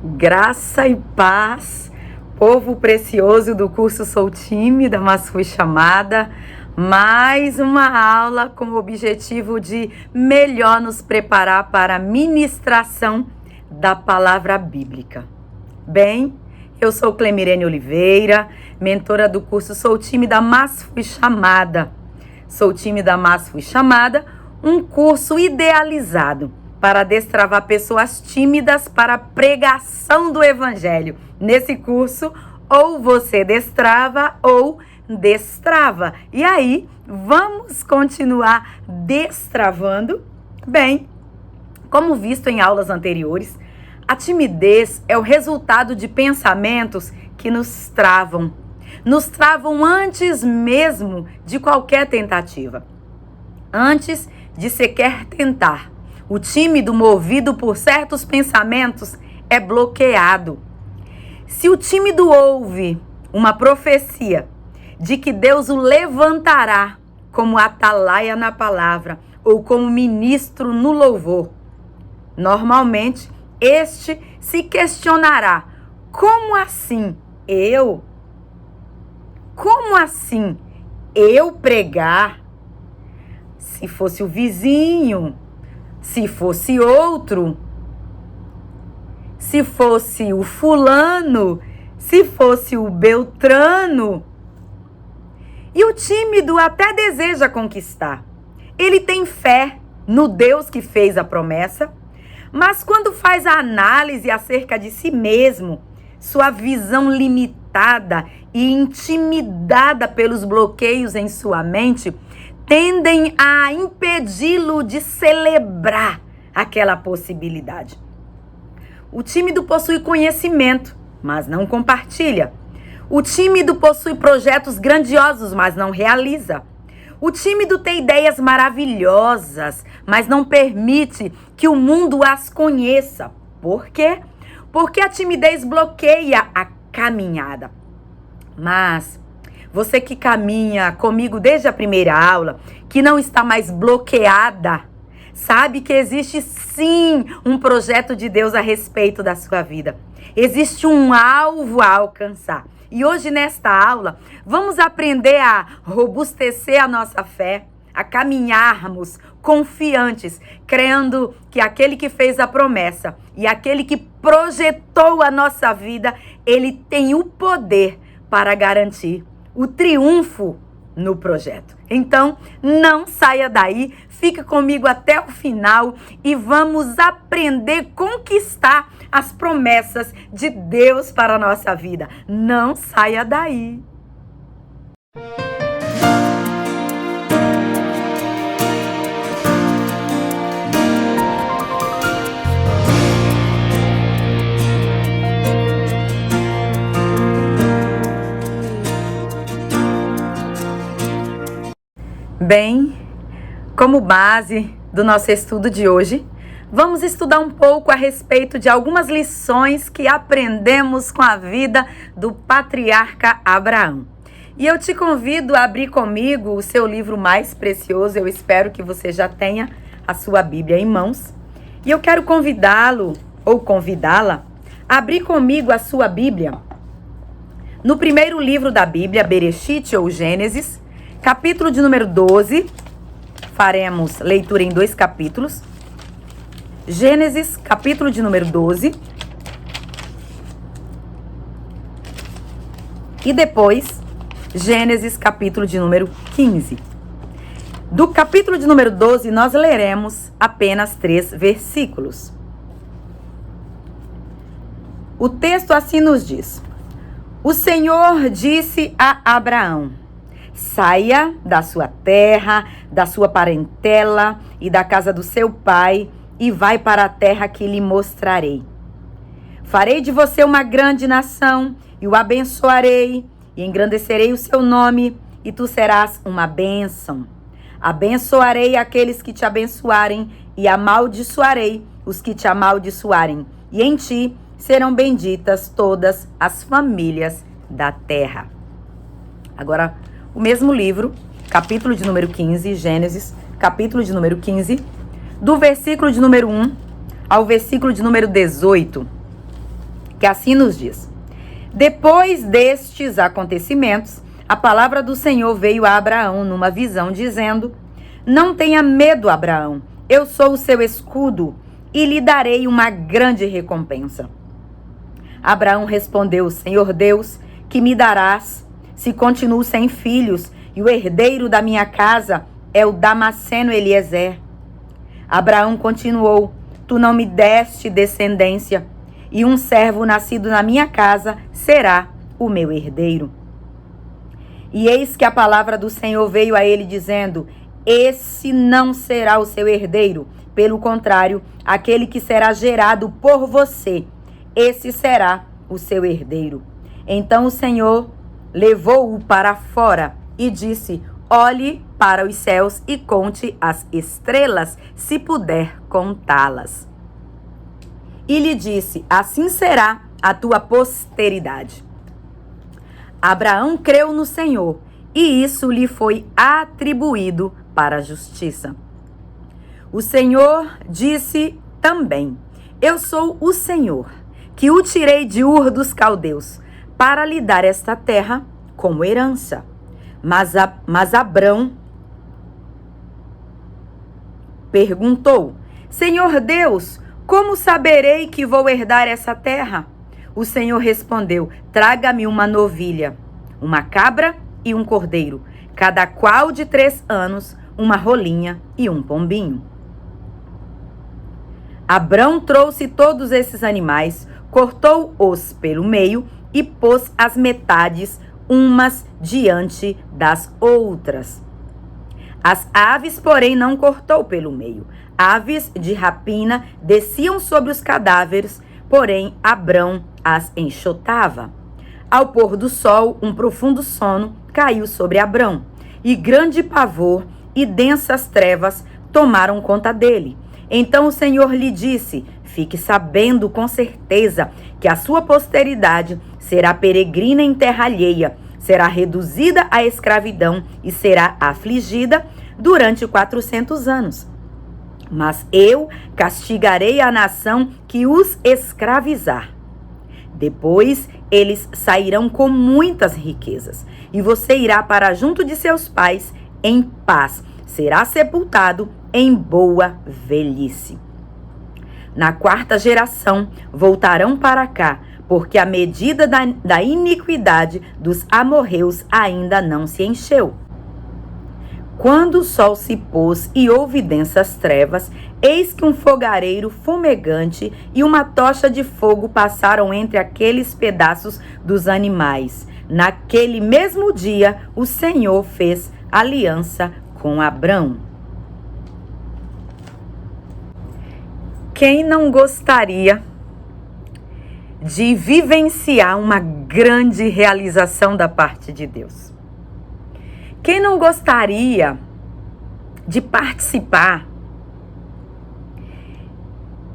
Graça e paz, povo precioso do curso Sou Tímida, mas fui chamada. Mais uma aula com o objetivo de melhor nos preparar para a ministração da palavra bíblica. Bem, eu sou Clemirene Oliveira, mentora do curso Sou Tímida, mas fui chamada. Sou Tímida, mas fui chamada, um curso idealizado para destravar pessoas tímidas para a pregação do evangelho. Nesse curso, ou você destrava ou destrava. E aí, vamos continuar destravando? Bem, como visto em aulas anteriores, a timidez é o resultado de pensamentos que nos travam. Nos travam antes mesmo de qualquer tentativa. Antes de sequer tentar. O tímido, movido por certos pensamentos, é bloqueado. Se o tímido ouve uma profecia de que Deus o levantará como atalaia na palavra ou como ministro no louvor, normalmente este se questionará: como assim eu? Como assim eu pregar? Se fosse o vizinho, se fosse outro, se fosse o fulano, se fosse o beltrano. E o tímido até deseja conquistar. Ele tem fé no Deus que fez a promessa, mas quando faz a análise acerca de si mesmo, sua visão limitada e intimidada pelos bloqueios em sua mente, tendem a impedi-lo de celebrar aquela possibilidade. O tímido possui conhecimento, mas não compartilha. O tímido possui projetos grandiosos, mas não realiza. O tímido tem ideias maravilhosas, mas não permite que o mundo as conheça. Por quê? Porque a timidez bloqueia a caminhada. Mas você que caminha comigo desde a primeira aula, que não está mais bloqueada, sabe que existe sim um projeto de Deus a respeito da sua vida. Existe um alvo a alcançar. E hoje nesta aula, vamos aprender a robustecer a nossa fé, a caminharmos confiantes, crendo que aquele que fez a promessa e aquele que projetou a nossa vida, ele tem o poder para garantir o triunfo no projeto. Então, não saia daí, fique comigo até o final e vamos aprender a conquistar as promessas de Deus para a nossa vida. Não saia daí. Bem, como base do nosso estudo de hoje, vamos estudar um pouco a respeito de algumas lições que aprendemos com a vida do patriarca Abraão. E eu te convido a abrir comigo o seu livro mais precioso. Eu espero que você já tenha a sua Bíblia em mãos. E eu quero convidá-lo ou convidá-la a abrir comigo a sua Bíblia no primeiro livro da Bíblia, Bereshit ou Gênesis, capítulo de número 12, faremos leitura em 2 capítulos. Gênesis, capítulo de número 12. E depois, Gênesis, capítulo de número 15. Do capítulo de número 12, nós leremos apenas 3 versículos. O texto assim nos diz: O Senhor disse a Abraão: saia da sua terra, da sua parentela e da casa do seu pai e vai para a terra que lhe mostrarei. Farei de você uma grande nação e o abençoarei e engrandecerei o seu nome e tu serás uma bênção. Abençoarei aqueles que te abençoarem e amaldiçoarei os que te amaldiçoarem. E em ti serão benditas todas as famílias da terra. Agora, o mesmo livro, capítulo de número 15, Gênesis, capítulo de número 15, do versículo de número 1 ao versículo de número 18. que assim nos diz: depois destes acontecimentos, a palavra do Senhor veio a Abraão numa visão, dizendo: não tenha medo, Abraão, eu sou o seu escudo e lhe darei uma grande recompensa. Abraão respondeu: Senhor Deus, que me darás se continuo sem filhos e o herdeiro da minha casa é o Damasceno Eliezer? Abraão continuou: tu não me deste descendência, e um servo nascido na minha casa será o meu herdeiro. E eis que a palavra do Senhor veio a ele dizendo: esse não será o seu herdeiro, pelo contrário, aquele que será gerado por você, esse será o seu herdeiro. Então o Senhor levou-o para fora e disse: olhe para os céus e conte as estrelas, se puder contá-las. E lhe disse: assim será a tua posteridade. Abraão creu no Senhor, e isso lhe foi atribuído para a justiça. O Senhor disse também: eu sou o Senhor, que o tirei de Ur dos Caldeus, para lhe dar esta terra como herança. Mas Abrão perguntou: Senhor Deus, como saberei que vou herdar essa terra? O Senhor respondeu: traga-me uma novilha, uma cabra e um cordeiro, cada qual de 3 anos, uma rolinha e um pombinho. Abrão trouxe todos esses animais, cortou-os pelo meio e pôs as metades umas diante das outras. As aves, porém, não cortou pelo meio. Aves de rapina desciam sobre os cadáveres, porém Abrão as enxotava. Ao pôr do sol, um profundo sono caiu sobre Abrão, e grande pavor e densas trevas tomaram conta dele. Então o Senhor lhe disse: fique sabendo com certeza que a sua posteridade será peregrina em terra alheia, será reduzida à escravidão e será afligida durante 400 anos. Mas eu castigarei a nação que os escravizar. Depois eles sairão com muitas riquezas, e você irá para junto de seus pais em paz, será sepultado em boa velhice. Na 4ª geração voltarão para cá, porque a medida da iniquidade dos amorreus ainda não se encheu. Quando o sol se pôs e houve densas trevas, eis que um fogareiro fumegante e uma tocha de fogo passaram entre aqueles pedaços dos animais. Naquele mesmo dia, o Senhor fez aliança com Abrão. Quem não gostaria de vivenciar uma grande realização da parte de Deus? Quem não gostaria de participar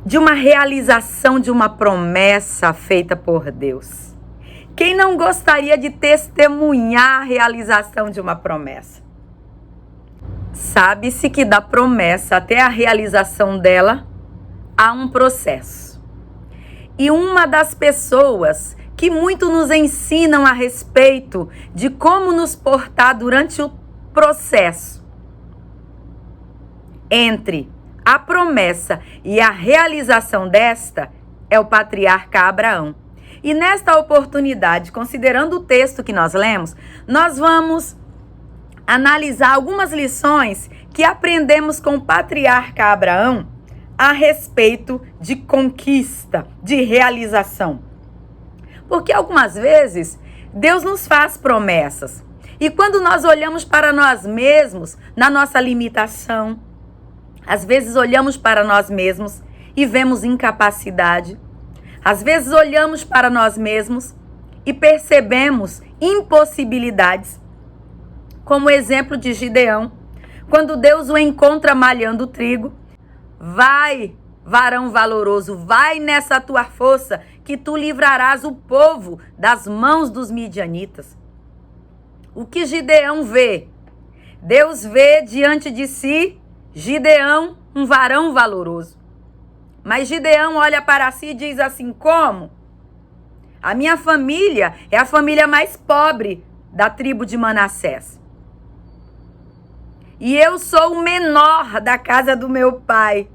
de uma realização de uma promessa feita por Deus? Quem não gostaria de testemunhar a realização de uma promessa? Sabe-se que da promessa até a realização dela há um processo. E uma das pessoas que muito nos ensinam a respeito de como nos portar durante o processo entre a promessa e a realização desta é o patriarca Abraão. E nesta oportunidade, considerando o texto que nós lemos, nós vamos analisar algumas lições que aprendemos com o patriarca Abraão a respeito de conquista, de realização. Porque algumas vezes Deus nos faz promessas. E quando nós olhamos para nós mesmos, na nossa limitação, às vezes olhamos para nós mesmos e vemos incapacidade. Às vezes olhamos para nós mesmos e percebemos impossibilidades. Como o exemplo de Gideão, quando Deus o encontra malhando trigo: vai, varão valoroso, vai nessa tua força, que tu livrarás o povo das mãos dos midianitas. O que Gideão vê? Deus vê diante de si Gideão, um varão valoroso. Mas Gideão olha para si e diz assim: como? A minha família é a família mais pobre da tribo de Manassés. E eu sou o menor da casa do meu pai.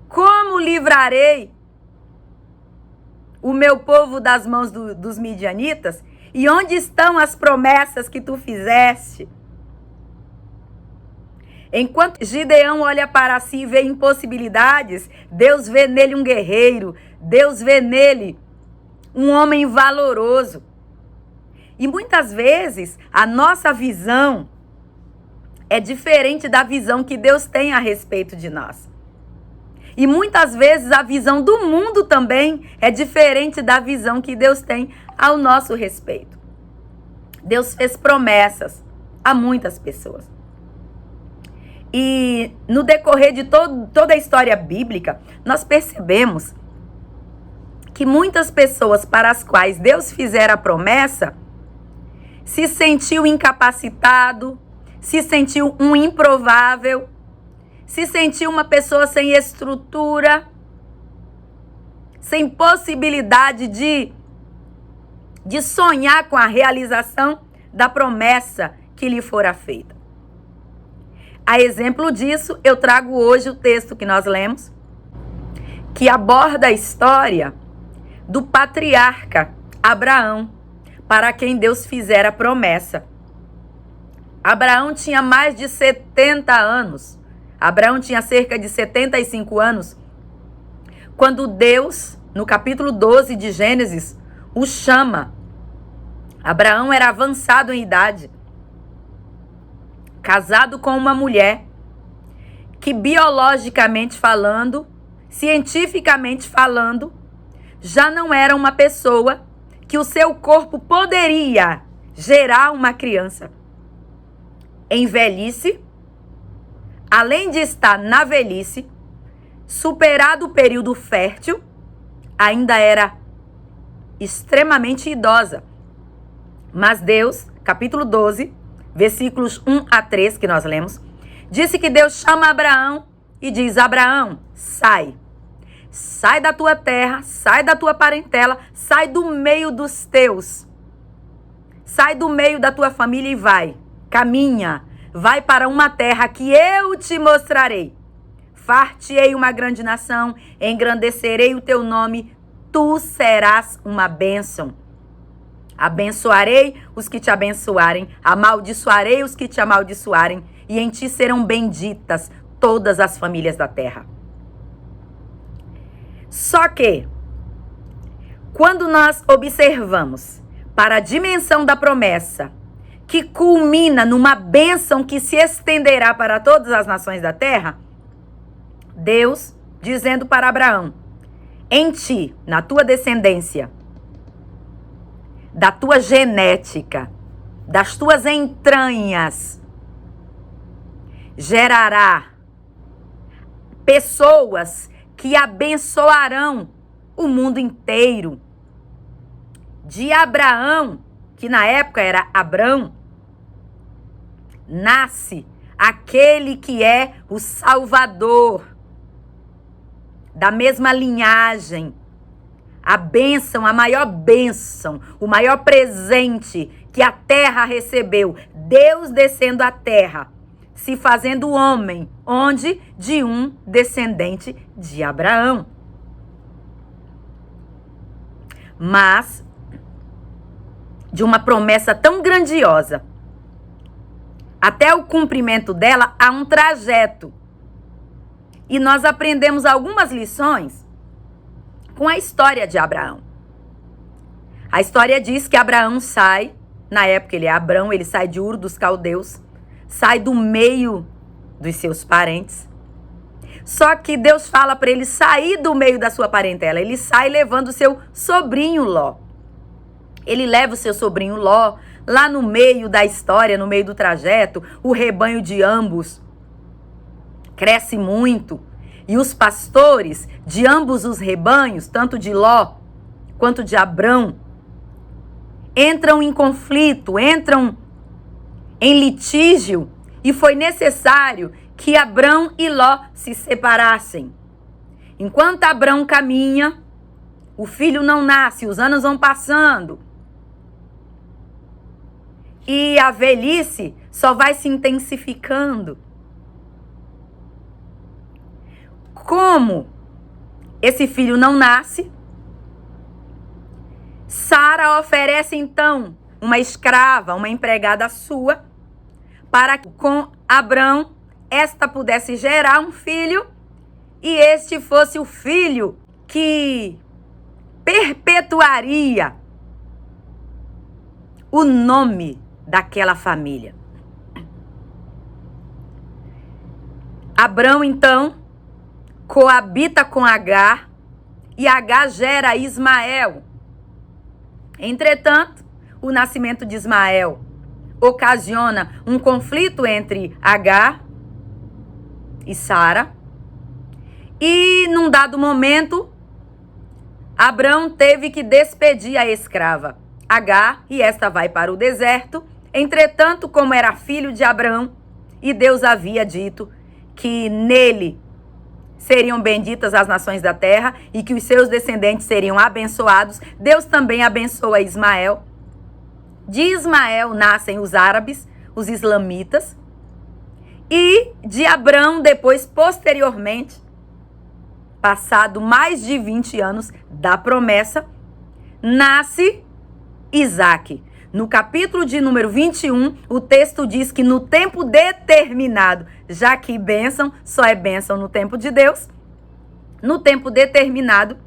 Como livrarei o meu povo das mãos dos midianitas? E onde estão as promessas que tu fizeste? Enquanto Gideão olha para si e vê impossibilidades, Deus vê nele um guerreiro, Deus vê nele um homem valoroso. E muitas vezes a nossa visão é diferente da visão que Deus tem a respeito de nós. E muitas vezes a visão do mundo também é diferente da visão que Deus tem ao nosso respeito. Deus fez promessas a muitas pessoas. E no decorrer de toda a história bíblica, nós percebemos que muitas pessoas para as quais Deus fizera a promessa se sentiu incapacitado, se sentiu um improvável, se sentiu uma pessoa sem estrutura, sem possibilidade de sonhar com a realização da promessa que lhe fora feita. A exemplo disso, eu trago hoje o texto que nós lemos, que aborda a história do patriarca Abraão, para quem Deus fizera a promessa. Abraão tinha mais de 70 anos. Abraão tinha cerca de 75 anos, quando Deus, no capítulo 12 de Gênesis, o chama. Abraão era avançado em idade, casado com uma mulher que, biologicamente falando, cientificamente falando, já não era uma pessoa que o seu corpo poderia gerar uma criança. Em velhice, além de estar na velhice, superado o período fértil, ainda era extremamente idosa. Mas Deus, capítulo 12, versículos 1 a 3, que nós lemos, disse que Deus chama Abraão e diz: Abraão, sai. Sai da tua terra, sai da tua parentela, sai do meio dos teus. Sai do meio da tua família e vai. Caminha, vai para uma terra que eu te mostrarei. Far-te-ei uma grande nação, engrandecerei o teu nome, tu serás uma bênção. Abençoarei os que te abençoarem, amaldiçoarei os que te amaldiçoarem, e em ti serão benditas todas as famílias da terra. Só que, quando nós observamos para a dimensão da promessa, que culmina numa bênção que se estenderá para todas as nações da terra, Deus dizendo para Abraão: em ti, na tua descendência, da tua genética, das tuas entranhas, gerará pessoas que abençoarão o mundo inteiro. De Abraão, que na época era Abrão, nasce aquele que é o Salvador, da mesma linhagem. A bênção, a maior bênção, o maior presente que a terra recebeu, Deus descendo à terra, se fazendo homem, onde? De um descendente de Abraão. Mas de uma promessa tão grandiosa, até o cumprimento dela, há um trajeto. E nós aprendemos algumas lições com a história de Abraão. A história diz que Abraão sai, na época ele é Abrão, ele sai de Ur dos Caldeus, sai do meio dos seus parentes. Só que Deus fala para ele sair do meio da sua parentela. Ele sai levando o seu sobrinho Ló. Ele leva o seu sobrinho Ló lá no meio da história, no meio do trajeto. O rebanho de ambos cresce muito. E os pastores de ambos os rebanhos, tanto de Ló quanto de Abrão, entram em conflito, entram em litígio, e foi necessário que Abrão e Ló se separassem. Enquanto Abrão caminha, o filho não nasce, os anos vão passando. E a velhice só vai se intensificando. Como esse filho não nasce, Sara oferece então uma escrava, uma empregada sua, para que com Abrão esta pudesse gerar um filho e este fosse o filho que perpetuaria o nome daquela família. Abrão, então, coabita com Agar e Agar gera Ismael. Entretanto, o nascimento de Ismael ocasiona um conflito entre Agar e Sara. E, num dado momento, Abrão teve que despedir a escrava Agar e esta vai para o deserto. Entretanto, como era filho de Abrão e Deus havia dito que nele seriam benditas as nações da terra e que os seus descendentes seriam abençoados, Deus também abençoa Ismael. De Ismael nascem os árabes, os islamitas, e de Abrão, depois, posteriormente, passado mais de 20 anos da promessa, nasce Isaque. No capítulo de número 21, o texto diz que no tempo determinado, já que bênção só é bênção no tempo de Deus, no tempo determinado,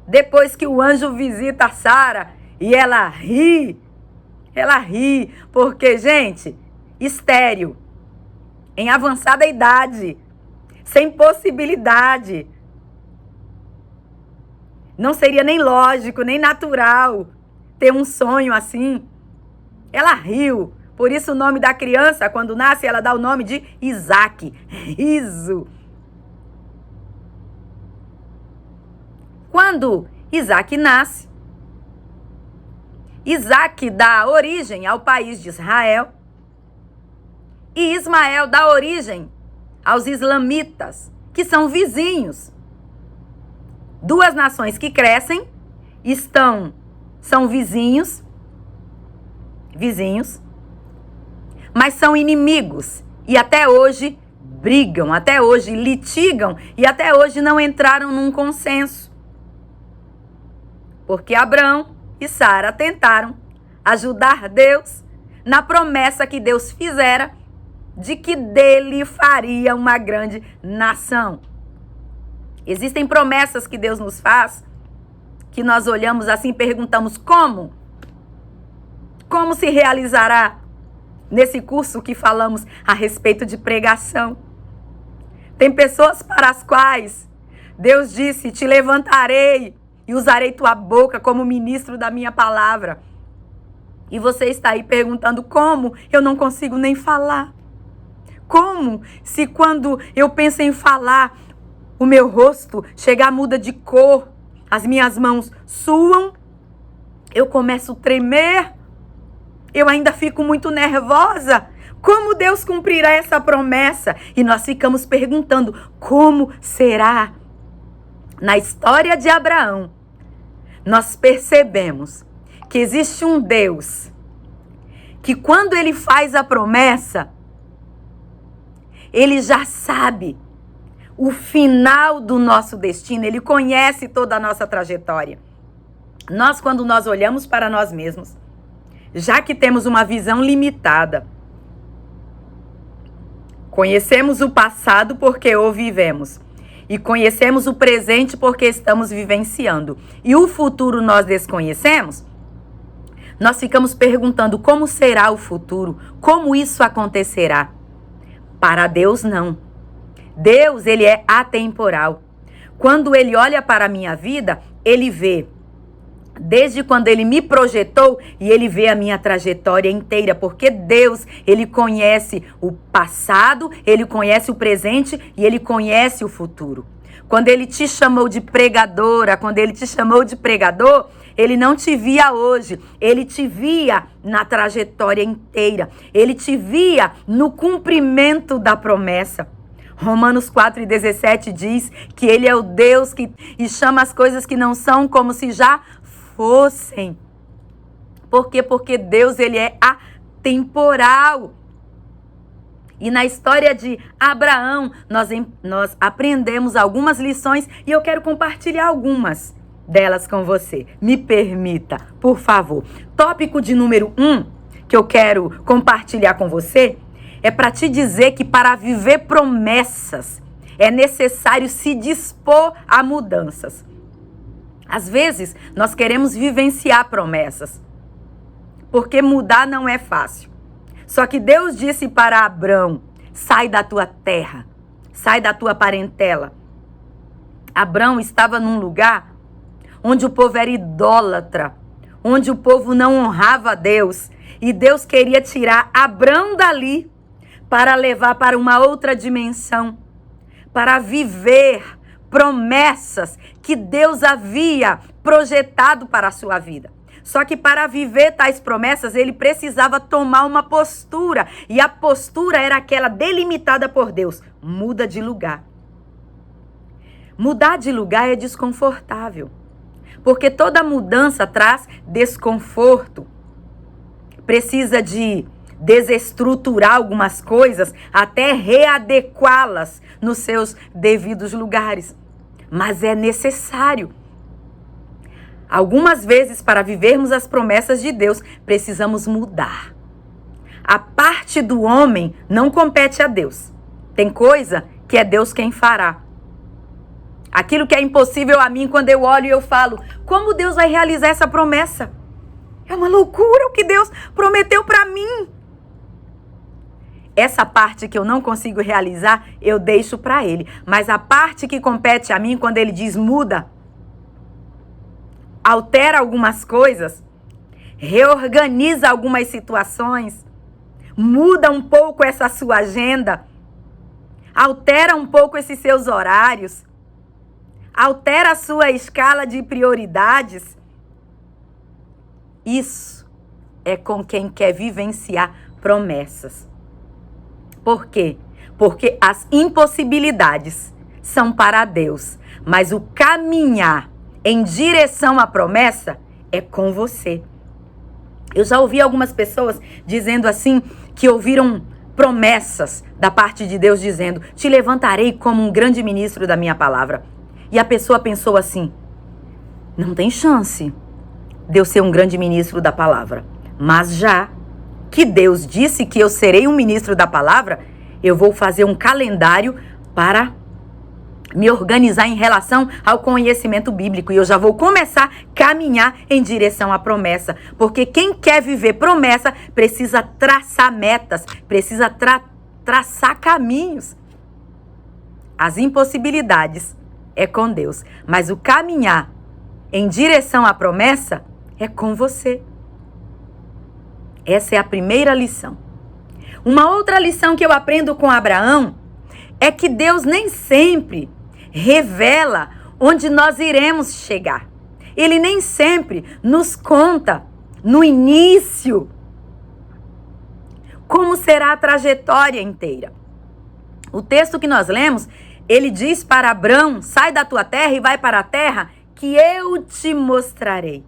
depois que o anjo visita Sara e ela ri, porque, gente, estéril, em avançada idade, sem possibilidade, não seria nem lógico, nem natural ter um sonho assim. Ela riu. Por isso o nome da criança, quando nasce, ela dá o nome de Isaque. Riso. Quando Isaque nasce, Isaque dá origem ao país de Israel. E Ismael dá origem aos islamitas, que são vizinhos. Duas nações que crescem, são vizinhos, mas são inimigos e até hoje brigam, até hoje litigam e até hoje não entraram num consenso. Porque Abrão e Sara tentaram ajudar Deus na promessa que Deus fizera de que dele faria uma grande nação. Existem promessas que Deus nos faz que nós olhamos assim e perguntamos como? Como se realizará nesse curso que falamos a respeito de pregação? Tem pessoas para as quais Deus disse, te levantarei e usarei tua boca como ministro da minha palavra. E você está aí perguntando como eu não consigo nem falar. Como se quando eu penso em falar, o meu rosto chega a muda de cor, as minhas mãos suam, eu começo a tremer, eu ainda fico muito nervosa. Como Deus cumprirá essa promessa? E nós ficamos perguntando, como será? Na história de Abraão, nós percebemos que existe um Deus que quando ele faz a promessa, ele já sabe o final do nosso destino, ele conhece toda a nossa trajetória. Quando nós olhamos para nós mesmos, já que temos uma visão limitada, conhecemos o passado porque o vivemos, e conhecemos o presente porque estamos vivenciando, e o futuro nós desconhecemos, nós ficamos perguntando como será o futuro, como isso acontecerá. Para Deus, não. Deus, ele é atemporal. Quando ele olha para a minha vida, ele vê desde quando ele me projetou e ele vê a minha trajetória inteira, porque Deus, ele conhece o passado, ele conhece o presente e ele conhece o futuro. Quando ele te chamou de pregadora, quando ele te chamou de pregador, ele não te via hoje, ele te via na trajetória inteira, ele te via no cumprimento da promessa. Romanos 4:17 diz que ele é o Deus que chama as coisas que não são como se já fossem. Por quê? Porque Deus, ele é atemporal. E na história de Abraão, nós aprendemos algumas lições e eu quero compartilhar algumas delas com você. Me permita, por favor. Tópico de número 1 que eu quero compartilhar com você é para te dizer que para viver promessas é necessário se dispor a mudanças. Às vezes, nós queremos vivenciar promessas, porque mudar não é fácil. Só que Deus disse para Abrão: sai da tua terra, sai da tua parentela. Abrão estava num lugar onde o povo era idólatra, onde o povo não honrava a Deus. E Deus queria tirar Abrão dali para levar para uma outra dimensão, para viver promessas que Deus havia projetado para a sua vida. Só que para viver tais promessas, ele precisava tomar uma postura. E a postura era aquela delimitada por Deus: muda de lugar. Mudar de lugar é desconfortável, porque toda mudança traz desconforto. Precisa de desestruturar algumas coisas até readequá-las nos seus devidos lugares. Mas é necessário. Algumas vezes, para vivermos as promessas de Deus, precisamos mudar. A parte do homem não compete a Deus. Tem coisa que é Deus quem fará. Aquilo que é impossível a mim, quando eu olho e eu falo: como Deus vai realizar essa promessa? É uma loucura o que Deus prometeu para mim. Essa parte que eu não consigo realizar, eu deixo para Ele. Mas a parte que compete a mim, quando Ele diz muda, altera algumas coisas, reorganiza algumas situações, muda um pouco essa sua agenda, altera um pouco esses seus horários, altera a sua escala de prioridades. Isso é com quem quer vivenciar promessas. Por quê? Porque as impossibilidades são para Deus, mas o caminhar em direção à promessa é com você. Eu já ouvi algumas pessoas dizendo assim, que ouviram promessas da parte de Deus dizendo: te levantarei como um grande ministro da minha palavra. E a pessoa pensou assim: não tem chance de eu ser um grande ministro da palavra. Mas já que Deus disse que eu serei um ministro da palavra, eu vou fazer um calendário para me organizar em relação ao conhecimento bíblico. E eu já vou começar a caminhar em direção à promessa. Porque quem quer viver promessa precisa traçar metas, precisa traçar caminhos. As impossibilidades é com Deus, mas o caminhar em direção à promessa é com você. Essa é a primeira lição. Uma outra lição que eu aprendo com Abraão é que Deus nem sempre revela onde nós iremos chegar. Ele nem sempre nos conta no início como será a trajetória inteira. O texto que nós lemos, ele diz para Abrão: sai da tua terra e vai para a terra que eu te mostrarei.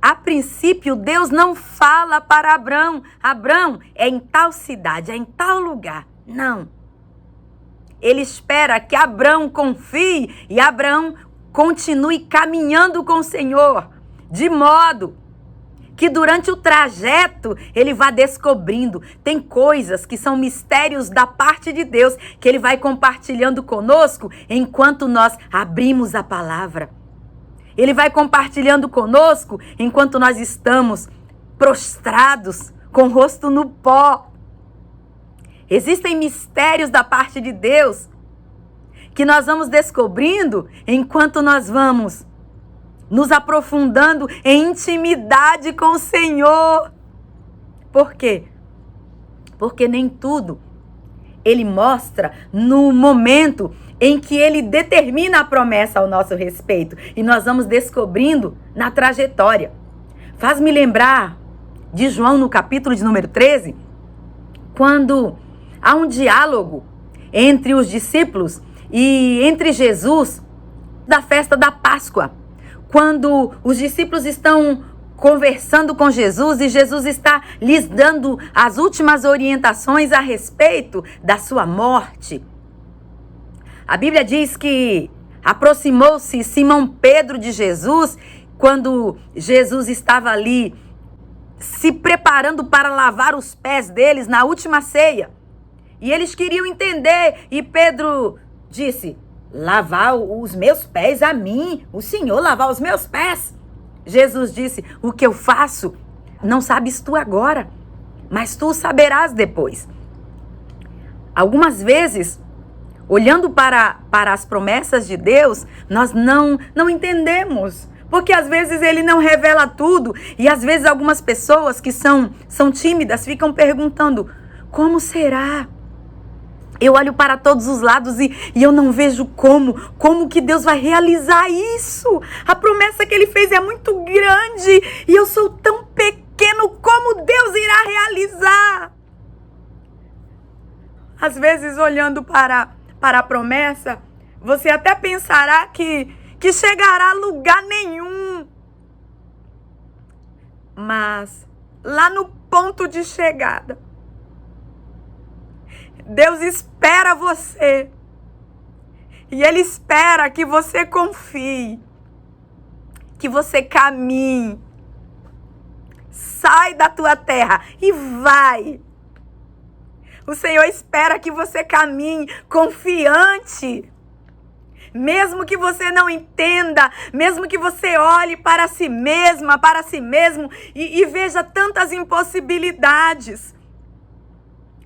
A princípio, Deus não fala para Abrão: Abrão, é em tal cidade, é em tal lugar. Não. Ele espera que Abrão confie e Abrão continue caminhando com o Senhor, de modo que durante o trajeto ele vá descobrindo. Tem coisas que são mistérios da parte de Deus que ele vai compartilhando conosco enquanto nós abrimos a palavra. Ele vai compartilhando conosco enquanto nós estamos prostrados, com o rosto no pó. Existem mistérios da parte de Deus que nós vamos descobrindo enquanto nós vamos nos aprofundando em intimidade com o Senhor. Por quê? Porque nem tudo Ele mostra no momento em que Ele determina a promessa ao nosso respeito. E nós vamos descobrindo na trajetória. Faz-me lembrar de João no capítulo de número 13, quando há um diálogo entre os discípulos e entre Jesus da festa da Páscoa, quando os discípulos estão conversando com Jesus e Jesus está lhes dando as últimas orientações a respeito da sua morte. A Bíblia diz que aproximou-se Simão Pedro de Jesus quando Jesus estava ali se preparando para lavar os pés deles na última ceia. E eles queriam entender e Pedro disse: lavar os meus pés a mim, o Senhor lavar os meus pés. Jesus disse: o que eu faço não sabes tu agora, mas tu saberás depois. Algumas vezes, olhando para as promessas de Deus, nós não entendemos. Porque às vezes ele não revela tudo. E às vezes algumas pessoas que são tímidas ficam perguntando: como será? Eu olho para todos os lados e eu não vejo como que Deus vai realizar isso. A promessa que ele fez é muito grande e eu sou tão pequeno, como Deus irá realizar? Às vezes, olhando para a promessa, você até pensará que chegará a lugar nenhum. Mas lá no ponto de chegada, Deus espera você. E Ele espera que você confie, que você caminhe. Sai da tua terra e vai. O Senhor espera que você caminhe confiante. Mesmo que você não entenda, mesmo que você olhe para si mesma, para si mesmo e veja tantas impossibilidades.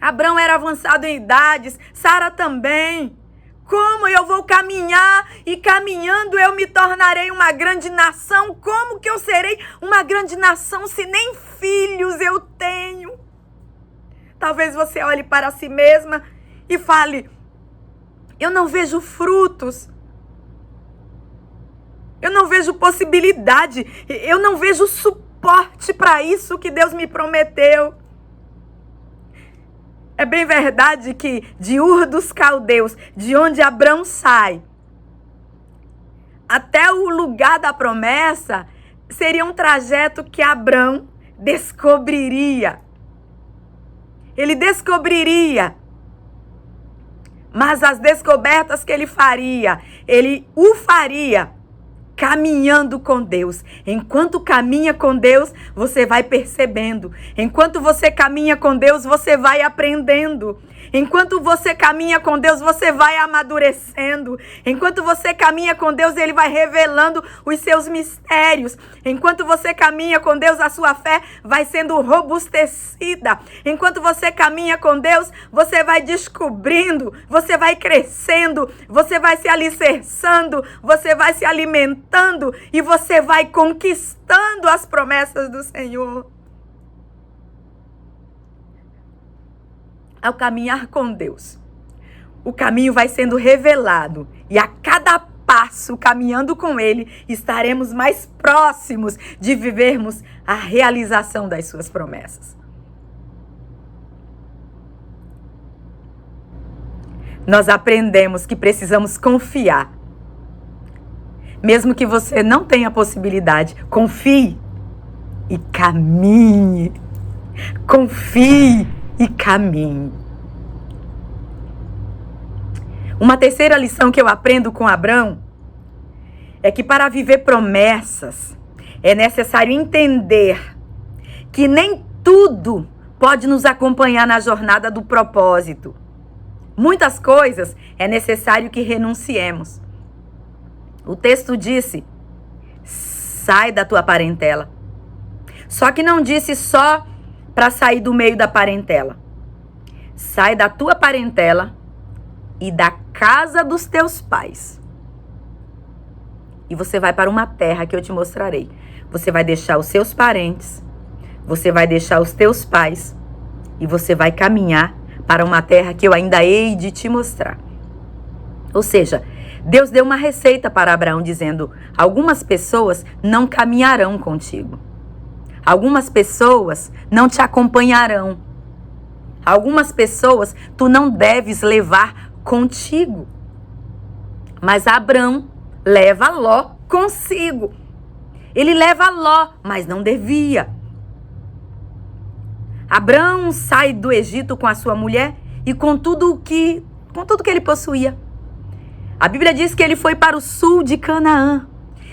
Abraão era avançado em idades, Sara também. Como eu vou caminhar e caminhando eu me tornarei uma grande nação? Como que eu serei uma grande nação se nem filhos eu tenho? Talvez você olhe para si mesma e fale: eu não vejo frutos. Eu não vejo possibilidade. Eu não vejo suporte para isso que Deus me prometeu. É bem verdade que de Ur dos Caldeus, de onde Abraão sai, até o lugar da promessa, seria um trajeto que Abraão descobriria. Ele descobriria. Mas as descobertas que ele faria, ele o faria caminhando com Deus. Enquanto caminha com Deus, você vai percebendo. Enquanto você caminha com Deus, você vai aprendendo. Enquanto você caminha com Deus, você vai amadurecendo. Enquanto você caminha com Deus, Ele vai revelando os seus mistérios. Enquanto você caminha com Deus, a sua fé vai sendo robustecida. Enquanto você caminha com Deus, você vai descobrindo, você vai crescendo, você vai se alicerçando, você vai se alimentando e você vai conquistando as promessas do Senhor. Ao caminhar com Deus, o caminho vai sendo revelado e a cada passo caminhando com Ele, estaremos mais próximos de vivermos a realização das suas promessas. Nós aprendemos que precisamos confiar. Mesmo que você não tenha possibilidade, confie e caminhe. Confie e caminhe. Uma terceira lição que eu aprendo com Abraão é que para viver promessas é necessário entender que nem tudo pode nos acompanhar na jornada do propósito. Muitas coisas é necessário que renunciemos. O texto disse: sai da tua parentela. Só que não disse só para sair do meio da parentela. Sai da tua parentela e da casa dos teus pais. E você vai para uma terra que eu te mostrarei. Você vai deixar os seus parentes, você vai deixar os teus pais e você vai caminhar para uma terra que eu ainda hei de te mostrar. Ou seja, Deus deu uma receita para Abraão dizendo: algumas pessoas não caminharão contigo. Algumas pessoas não te acompanharão. Algumas pessoas tu não deves levar contigo. Mas Abrão leva Ló consigo. Ele leva Ló, mas não devia. Abrão sai do Egito com a sua mulher e com tudo que ele possuía. A Bíblia diz que ele foi para o sul de Canaã.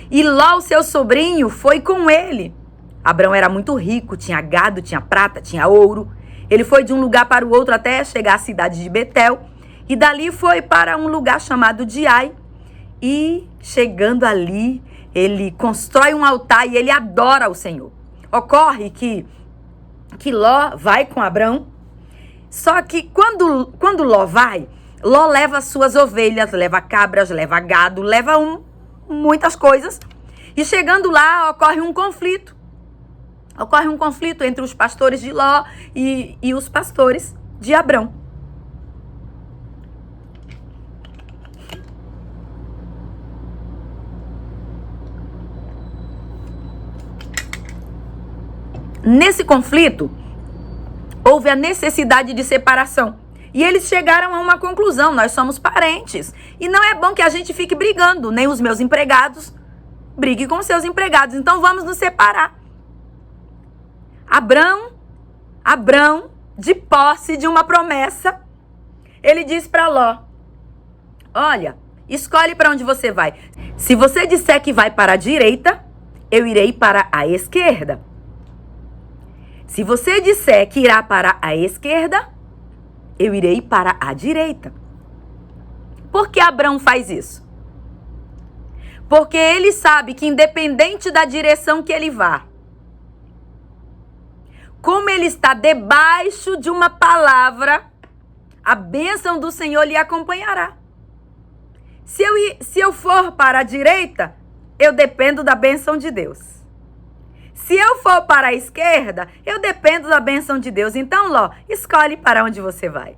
E Ló, seu sobrinho, foi com ele. Abrão era muito rico, tinha gado, tinha prata, tinha ouro. Ele foi de um lugar para o outro até chegar à cidade de Betel. E dali foi para um lugar chamado de Ai. E chegando ali, ele constrói um altar e ele adora o Senhor. Ocorre que Ló vai com Abrão. Só que quando Ló vai, Ló leva suas ovelhas, leva cabras, leva gado, leva muitas coisas. E chegando lá, ocorre um conflito. Ocorre um conflito entre os pastores de Ló e os pastores de Abrão. Nesse conflito, houve a necessidade de separação. E eles chegaram a uma conclusão: nós somos parentes. E não é bom que a gente fique brigando, nem os meus empregados briguem com seus empregados. Então vamos nos separar. Abrão, de posse de uma promessa, ele diz para Ló: olha, escolhe para onde você vai. Se você disser que vai para a direita, eu irei para a esquerda. Se você disser que irá para a esquerda, eu irei para a direita. Por que Abrão faz isso? Porque ele sabe que independente da direção que ele vá, como ele está debaixo de uma palavra, a bênção do Senhor lhe acompanhará. Se eu for para a direita, eu dependo da bênção de Deus. Se eu for para a esquerda, eu dependo da bênção de Deus. Então, Ló, escolhe para onde você vai.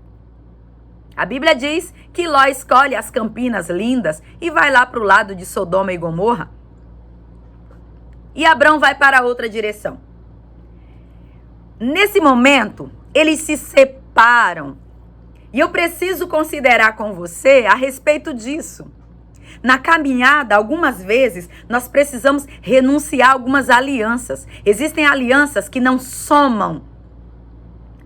A Bíblia diz que Ló escolhe as campinas lindas e vai lá para o lado de Sodoma e Gomorra. E Abrão vai para outra direção. Nesse momento, eles se separam. E eu preciso considerar com você a respeito disso. Na caminhada, algumas vezes, nós precisamos renunciar a algumas alianças. Existem alianças que não somam.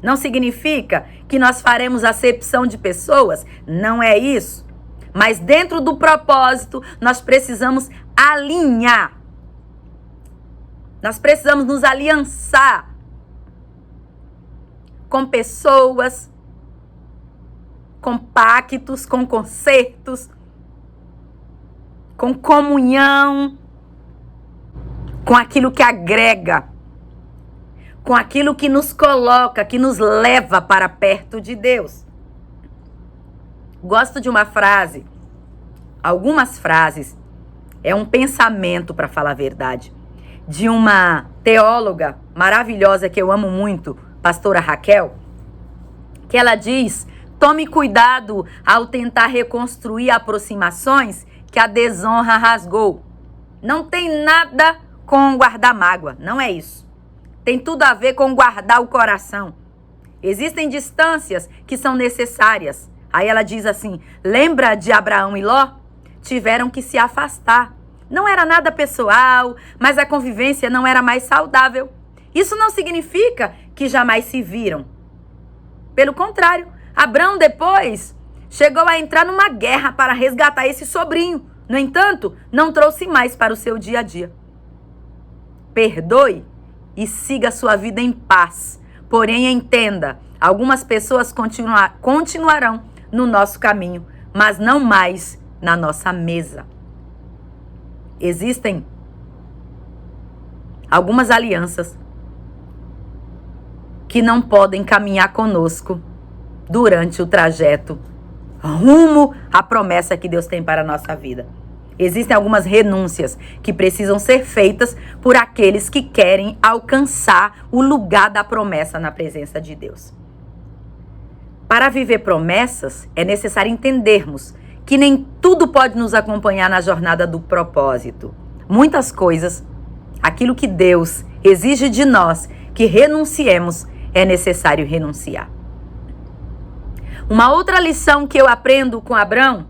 Não significa que nós faremos acepção de pessoas. Não é isso. Mas dentro do propósito, nós precisamos alinhar. Nós precisamos nos aliançar com pessoas, com pactos, com concertos, com comunhão, com aquilo que agrega, com aquilo que nos coloca, que nos leva para perto de Deus. Gosto de uma frase, algumas frases, é um pensamento, para falar a verdade, de uma teóloga maravilhosa que eu amo muito, pastora Raquel, que ela diz: tome cuidado ao tentar reconstruir aproximações que a desonra rasgou. Não tem nada com guardar mágoa, não é isso. Tem tudo a ver com guardar o coração. Existem distâncias que são necessárias. Aí ela diz assim: lembra de Abraão e Ló? Tiveram que se afastar. Não era nada pessoal, mas a convivência não era mais saudável. Isso não significa que jamais se viram. Pelo contrário, Abrão depois chegou a entrar numa guerra para resgatar esse sobrinho. No entanto, não trouxe mais para o seu dia a dia. Perdoe e siga sua vida em paz. Porém, entenda, algumas pessoas continuarão no nosso caminho, mas não mais na nossa mesa. Existem algumas alianças que não podem caminhar conosco durante o trajeto rumo à promessa que Deus tem para a nossa vida. Existem algumas renúncias que precisam ser feitas por aqueles que querem alcançar o lugar da promessa na presença de Deus. Para viver promessas, é necessário entendermos que nem tudo pode nos acompanhar na jornada do propósito. Muitas coisas, aquilo que Deus exige de nós que renunciemos, é necessário renunciar. Uma outra lição que eu aprendo com Abrão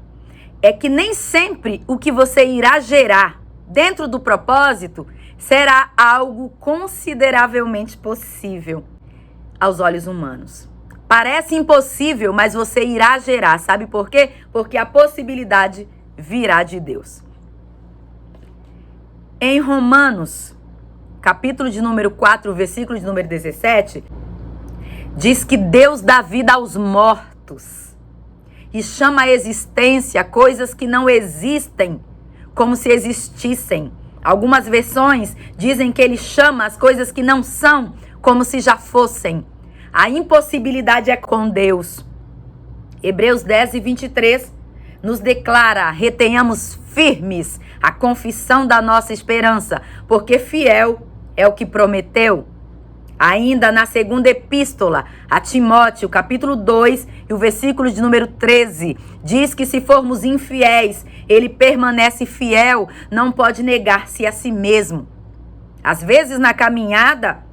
é que nem sempre o que você irá gerar dentro do propósito será algo consideravelmente possível aos olhos humanos. Parece impossível, mas você irá gerar. Sabe por quê? Porque a possibilidade virá de Deus. Em Romanos, capítulo de número 4, versículo de número 17, diz que Deus dá vida aos mortos e chama à existência coisas que não existem como se existissem. Algumas versões dizem que ele chama as coisas que não são como se já fossem. A impossibilidade é com Deus. Hebreus 10 e 23 nos declara: retenhamos firmes a confissão da nossa esperança, porque fiel é o que prometeu. Ainda na segunda epístola a Timóteo, capítulo 2 e o versículo de número 13, diz que se formos infiéis, ele permanece fiel, não pode negar-se a si mesmo. Às vezes na caminhada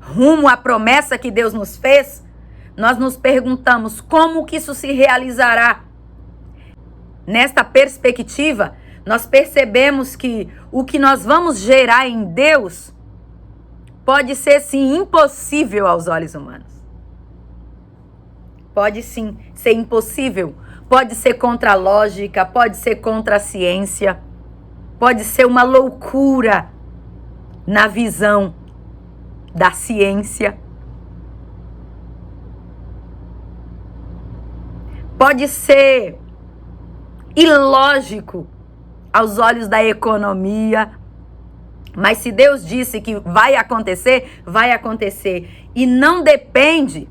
rumo à promessa que Deus nos fez, nós nos perguntamos como que isso se realizará. Nesta perspectiva, nós percebemos que o que nós vamos gerar em Deus pode ser sim impossível aos olhos humanos. Pode sim ser impossível, pode ser contra a lógica, pode ser contra a ciência, pode ser uma loucura na visão da ciência. Pode ser ilógico aos olhos da economia. Mas se Deus disse que vai acontecer, vai acontecer. E não depende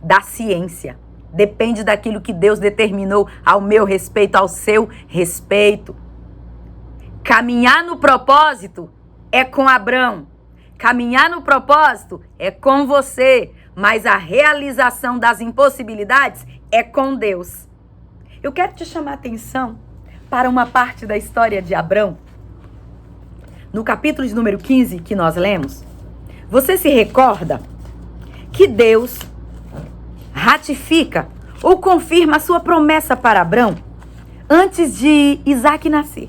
da ciência. Depende daquilo que Deus determinou ao meu respeito, ao seu respeito. Caminhar no propósito é com Abrão. Caminhar no propósito é com você. Mas a realização das impossibilidades é com Deus. Eu quero te chamar a atenção para uma parte da história de Abrão. No capítulo de número 15 que nós lemos, você se recorda que Deus ratifica ou confirma a sua promessa para Abrão antes de Isaac nascer.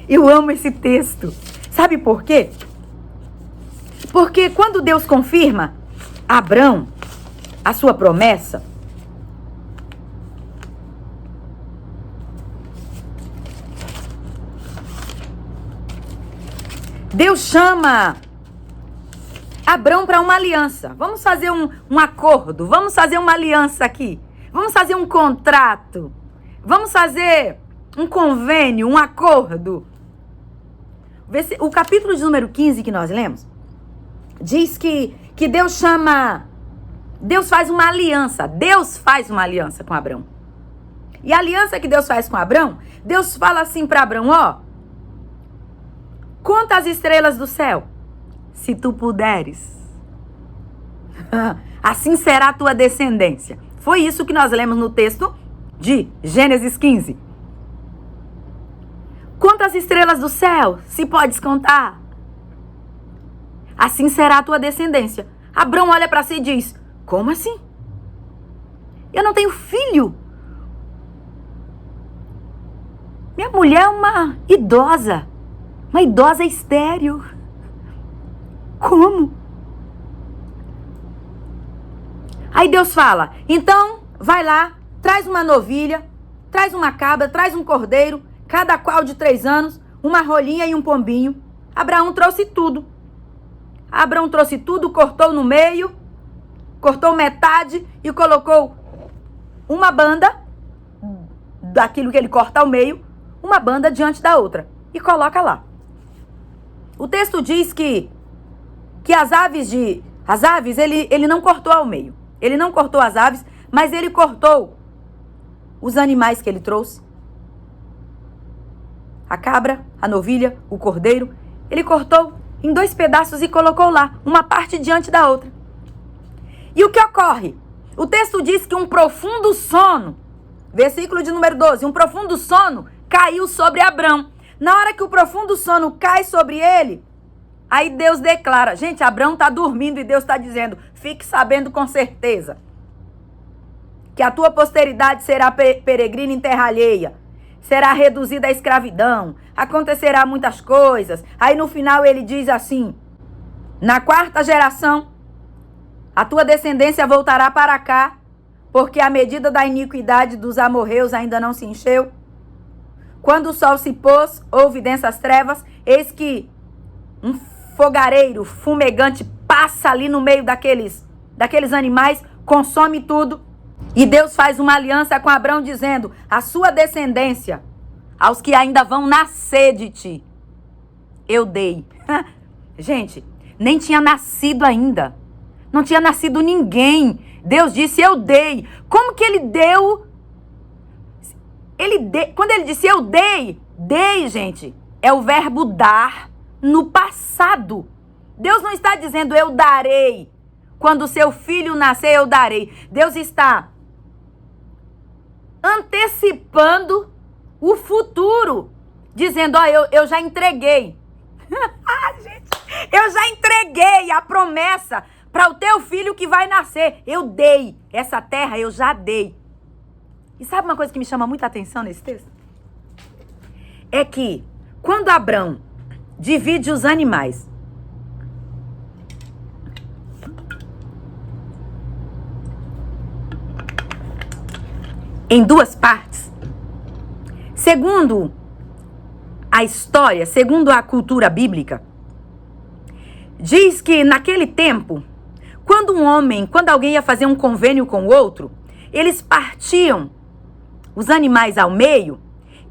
Eu amo esse texto. Sabe por quê? Porque quando Deus confirma a Abrão a sua promessa, Deus chama Abrão para uma aliança. Vamos fazer um acordo, vamos fazer uma aliança aqui. Vamos fazer um contrato. Vamos fazer um convênio, um acordo. O capítulo de número 15 que nós lemos, diz que Deus chama, Deus faz uma aliança. Deus faz uma aliança com Abrão. E a aliança que Deus faz com Abrão, Deus fala assim para Abrão, ó, conta as estrelas do céu, se tu puderes. Assim será a tua descendência. Foi isso que nós lemos no texto de Gênesis 15. Conta as estrelas do céu, se podes contar. Assim será a tua descendência. Abrão olha para si e diz, como assim? Eu não tenho filho. Minha mulher é uma idosa estéril. Como? Aí Deus fala, então vai lá, traz uma novilha, traz uma cabra, traz um cordeiro, cada qual de 3 anos, uma rolinha e um pombinho. Abraão trouxe tudo. Abraão trouxe tudo, cortou no meio, cortou metade e colocou uma banda, daquilo que ele corta ao meio, uma banda diante da outra e coloca lá. O texto diz que as aves, ele não cortou ao meio. Ele não cortou as aves, mas ele cortou os animais que ele trouxe. A cabra, a novilha, o cordeiro. Ele cortou em 2 pedaços e colocou lá, uma parte diante da outra. E o que ocorre? O texto diz que um profundo sono, versículo de número 12, um profundo sono caiu sobre Abrão. Na hora que o profundo sono cai sobre ele, aí Deus declara, gente, Abrão está dormindo e Deus está dizendo, fique sabendo com certeza. que a tua posteridade será peregrina em terra alheia, será reduzida à escravidão, acontecerá muitas coisas. Aí no final ele diz assim: na 4ª geração, a tua descendência voltará para cá, porque a medida da iniquidade dos amorreus ainda não se encheu. Quando o sol se pôs, houve densas trevas, eis que um fogareiro fumegante passa ali no meio daqueles animais, consome tudo. E Deus faz uma aliança com Abrão dizendo: a sua descendência, aos que ainda vão nascer de ti, eu dei. Gente, nem tinha nascido ainda. Não tinha nascido ninguém. Deus disse: eu dei. Como que ele deu? Quando ele disse eu dei, gente, é o verbo dar no passado. Deus não está dizendo eu darei. Quando seu filho nascer, eu darei. Deus está antecipando o futuro, dizendo: ó, eu já entreguei. Gente, eu já entreguei a promessa para o teu filho que vai nascer. Eu dei essa terra, eu já dei. E sabe uma coisa que me chama muita atenção nesse texto? É que quando Abrão divide os animais em 2 partes, segundo a história, segundo a cultura bíblica, diz que naquele tempo, quando alguém ia fazer um convênio com o outro, eles partiam os animais ao meio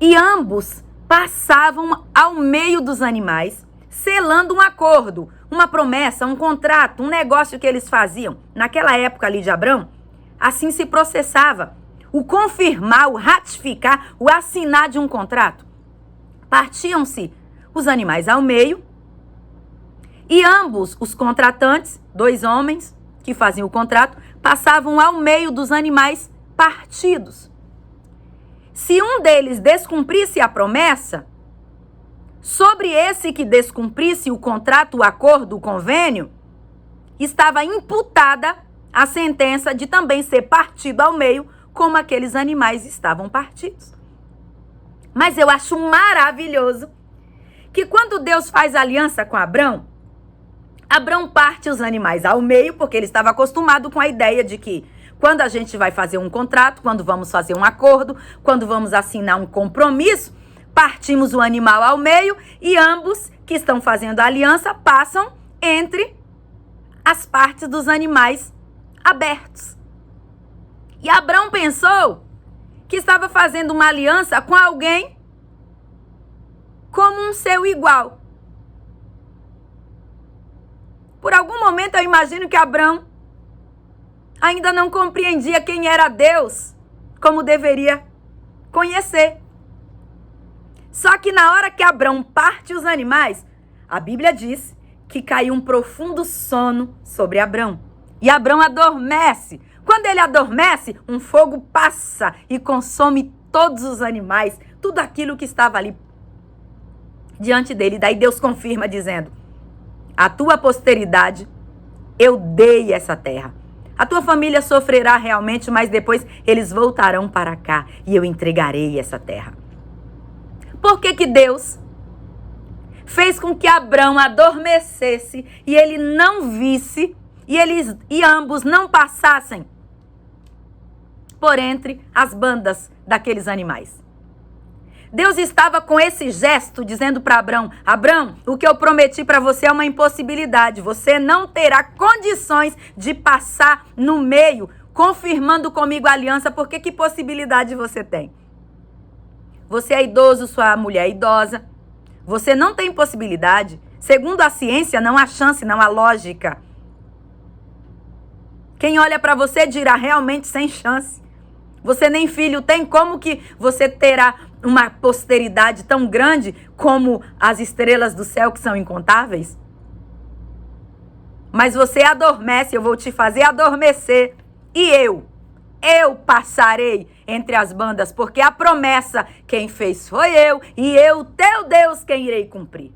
e ambos passavam ao meio dos animais, selando um acordo, uma promessa, um contrato, um negócio que eles faziam. Naquela época ali de Abrão, assim se processava o confirmar, o ratificar, o assinar de um contrato. Partiam-se os animais ao meio e ambos os contratantes, 2 homens que faziam o contrato, passavam ao meio dos animais partidos. Se um deles descumprisse a promessa, sobre esse que descumprisse o contrato, o acordo, o convênio, estava imputada a sentença de também ser partido ao meio, como aqueles animais estavam partidos. Mas eu acho maravilhoso que quando Deus faz aliança com Abrão, Abrão parte os animais ao meio, porque ele estava acostumado com a ideia de que quando a gente vai fazer um contrato, quando vamos fazer um acordo, quando vamos assinar um compromisso, partimos o animal ao meio e ambos que estão fazendo a aliança passam entre as partes dos animais abertos. E Abrão pensou que estava fazendo uma aliança com alguém como um seu igual. Por algum momento eu imagino que Abrão ainda não compreendia quem era Deus, como deveria conhecer. Só que na hora que Abrão parte os animais, a Bíblia diz que caiu um profundo sono sobre Abrão. E Abrão adormece. Quando ele adormece, um fogo passa e consome todos os animais, tudo aquilo que estava ali diante dele. Daí Deus confirma dizendo: a tua posteridade, eu dei essa terra. A tua família sofrerá realmente, mas depois eles voltarão para cá e eu entregarei essa terra. Por que que Deus fez com que Abrão adormecesse e ele não visse e ambos não passassem por entre as bandas daqueles animais? Deus estava com esse gesto dizendo para Abrão: Abrão, o que eu prometi para você é uma impossibilidade. Você não terá condições de passar no meio, confirmando comigo a aliança, porque que possibilidade você tem? Você é idoso, sua mulher é idosa. Você não tem possibilidade. Segundo a ciência, não há chance, não há lógica. Quem olha para você dirá realmente sem chance. Você nem filho tem, como que você terá uma posteridade tão grande como as estrelas do céu que são incontáveis? Mas você adormece, eu vou te fazer adormecer. E eu passarei entre as bandas, porque a promessa quem fez foi eu, e eu, teu Deus, quem irei cumprir.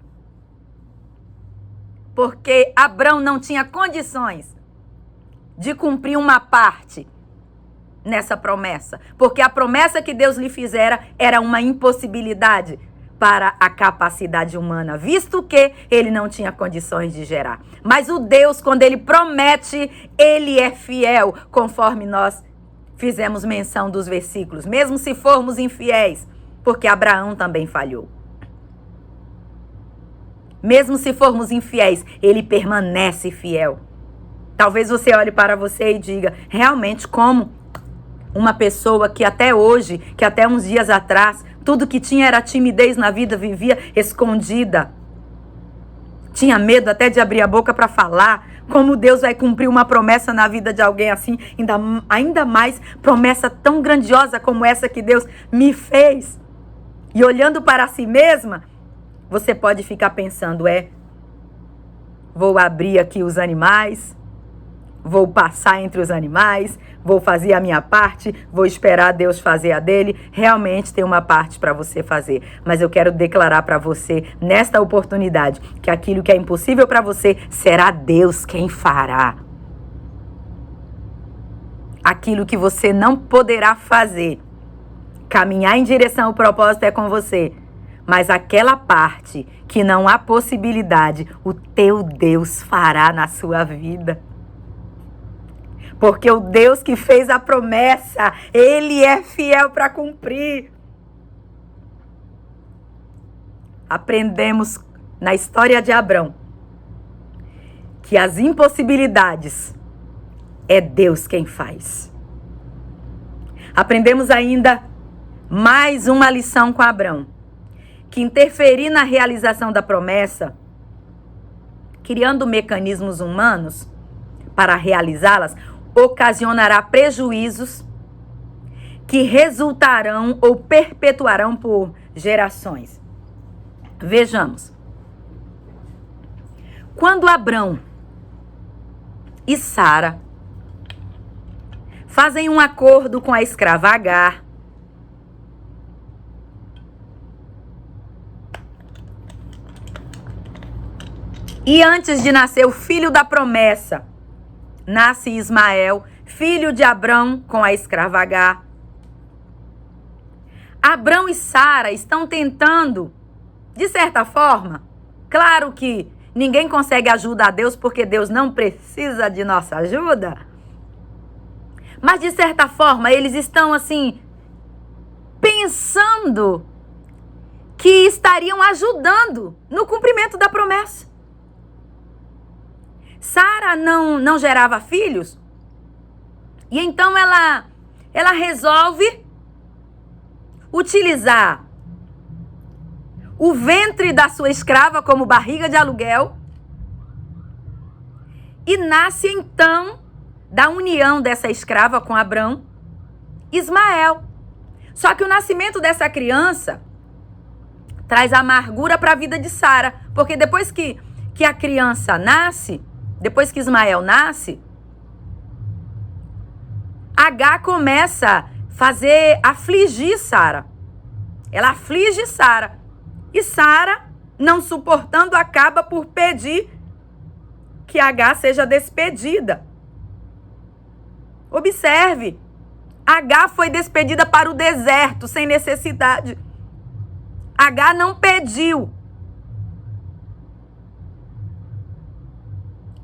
Porque Abrão não tinha condições de cumprir uma parte nessa promessa, porque a promessa que Deus lhe fizera era uma impossibilidade para a capacidade humana, visto que ele não tinha condições de gerar. Mas o Deus, quando ele promete, ele é fiel, conforme nós fizemos menção dos versículos, mesmo se formos infiéis, porque Abraão também falhou. Mesmo se formos infiéis, ele permanece fiel. Talvez você olhe para você e diga, realmente, como uma pessoa que até hoje, que até uns dias atrás, tudo que tinha era timidez na vida, vivia escondida. Tinha medo até de abrir a boca para falar. Como Deus vai cumprir uma promessa na vida de alguém assim, ainda mais promessa tão grandiosa como essa que Deus me fez. E olhando para si mesma, você pode ficar pensando, vou abrir aqui os animais, vou passar entre os animais, vou fazer a minha parte, vou esperar Deus fazer a dele. Realmente tem uma parte para você fazer. Mas eu quero declarar para você, nesta oportunidade, que aquilo que é impossível para você, será Deus quem fará. Aquilo que você não poderá fazer, caminhar em direção ao propósito é com você. Mas aquela parte que não há possibilidade, o teu Deus fará na sua vida. Porque o Deus que fez a promessa, ele é fiel para cumprir. Aprendemos na história de Abrão que as impossibilidades é Deus quem faz. Aprendemos ainda mais uma lição com Abrão, que interferir na realização da promessa, criando mecanismos humanos para realizá-las, ocasionará prejuízos que resultarão ou perpetuarão por gerações. Vejamos. Quando Abrão e Sara fazem um acordo com a escrava Agar, e antes de nascer o filho da promessa, nasce Ismael, filho de Abrão com a escrava Agar. Abrão e Sara estão tentando, de certa forma, claro que ninguém consegue ajuda a Deus porque Deus não precisa de nossa ajuda, mas de certa forma eles estão assim, pensando que estariam ajudando no cumprimento da promessa. Sara não gerava filhos, e então ela resolve utilizar o ventre da sua escrava como barriga de aluguel, e nasce então, da união dessa escrava com Abrão, Ismael. Só que o nascimento dessa criança traz amargura para a vida de Sara, porque depois que a criança nasce, depois que Ismael nasce, Agar começa a afligir Sara. Ela aflige Sara. E Sara, não suportando, acaba por pedir que Agar seja despedida. Observe, Agar foi despedida para o deserto, sem necessidade. Agar não pediu.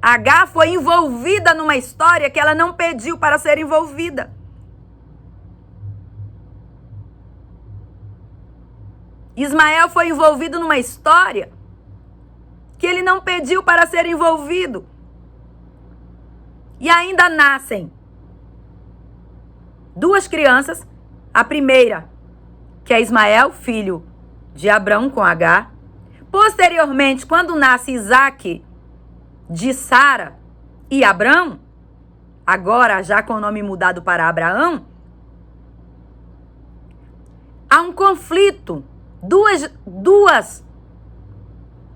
Agar foi envolvida numa história que ela não pediu para ser envolvida. Ismael foi envolvido numa história que ele não pediu para ser envolvido. E ainda nascem duas crianças. A primeira, que é Ismael, filho de Abrão com Agar. Posteriormente, quando nasce Isaque, de Sara e Abrão, agora já com o nome mudado para Abraão, há um conflito, duas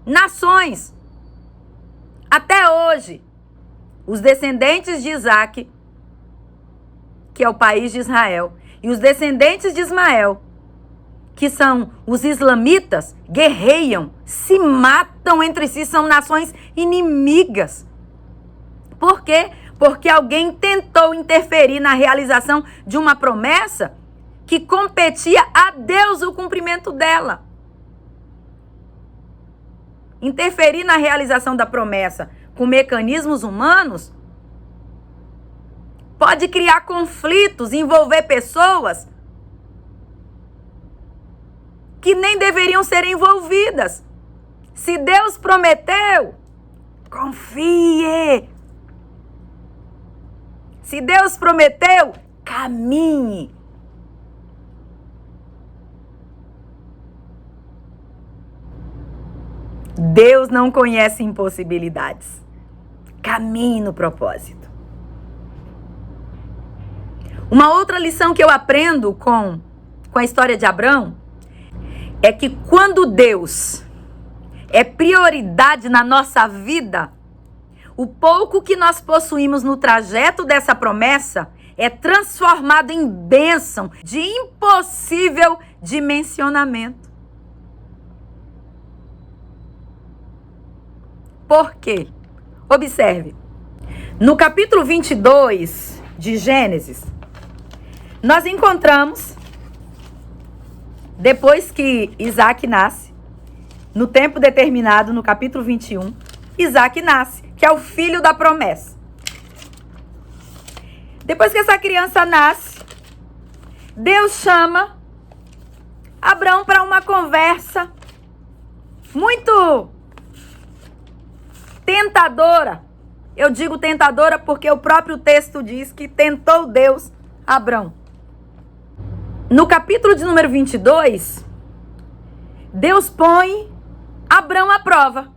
nações. Até hoje, os descendentes de Isaque, que é o país de Israel, e os descendentes de Ismael, que são os islamitas, guerreiam, se matam entre si, são nações inimigas. Por quê? porque alguém tentou interferir na realização de uma promessa que competia a Deus o cumprimento dela. Interferir na realização da promessa com mecanismos humanos pode criar conflitos, envolver pessoas que nem deveriam ser envolvidas. Se Deus prometeu, confie. Se Deus prometeu, caminhe. Deus não conhece impossibilidades. Caminhe no propósito. Uma outra lição que eu aprendo com a história de Abrão é que quando Deus é prioridade na nossa vida, o pouco que nós possuímos no trajeto dessa promessa é transformado em bênção de impossível dimensionamento. Por quê? Observe. No capítulo 22 de Gênesis, nós encontramos, depois que Isaac nasce, no tempo determinado, no capítulo 21, Isaac nasce, que é o filho da promessa. Depois que essa criança nasce, Deus chama Abrão para uma conversa muito tentadora. Eu digo tentadora porque o próprio texto diz que tentou Deus Abrão. No capítulo de número 22, Deus põe Abrão à prova.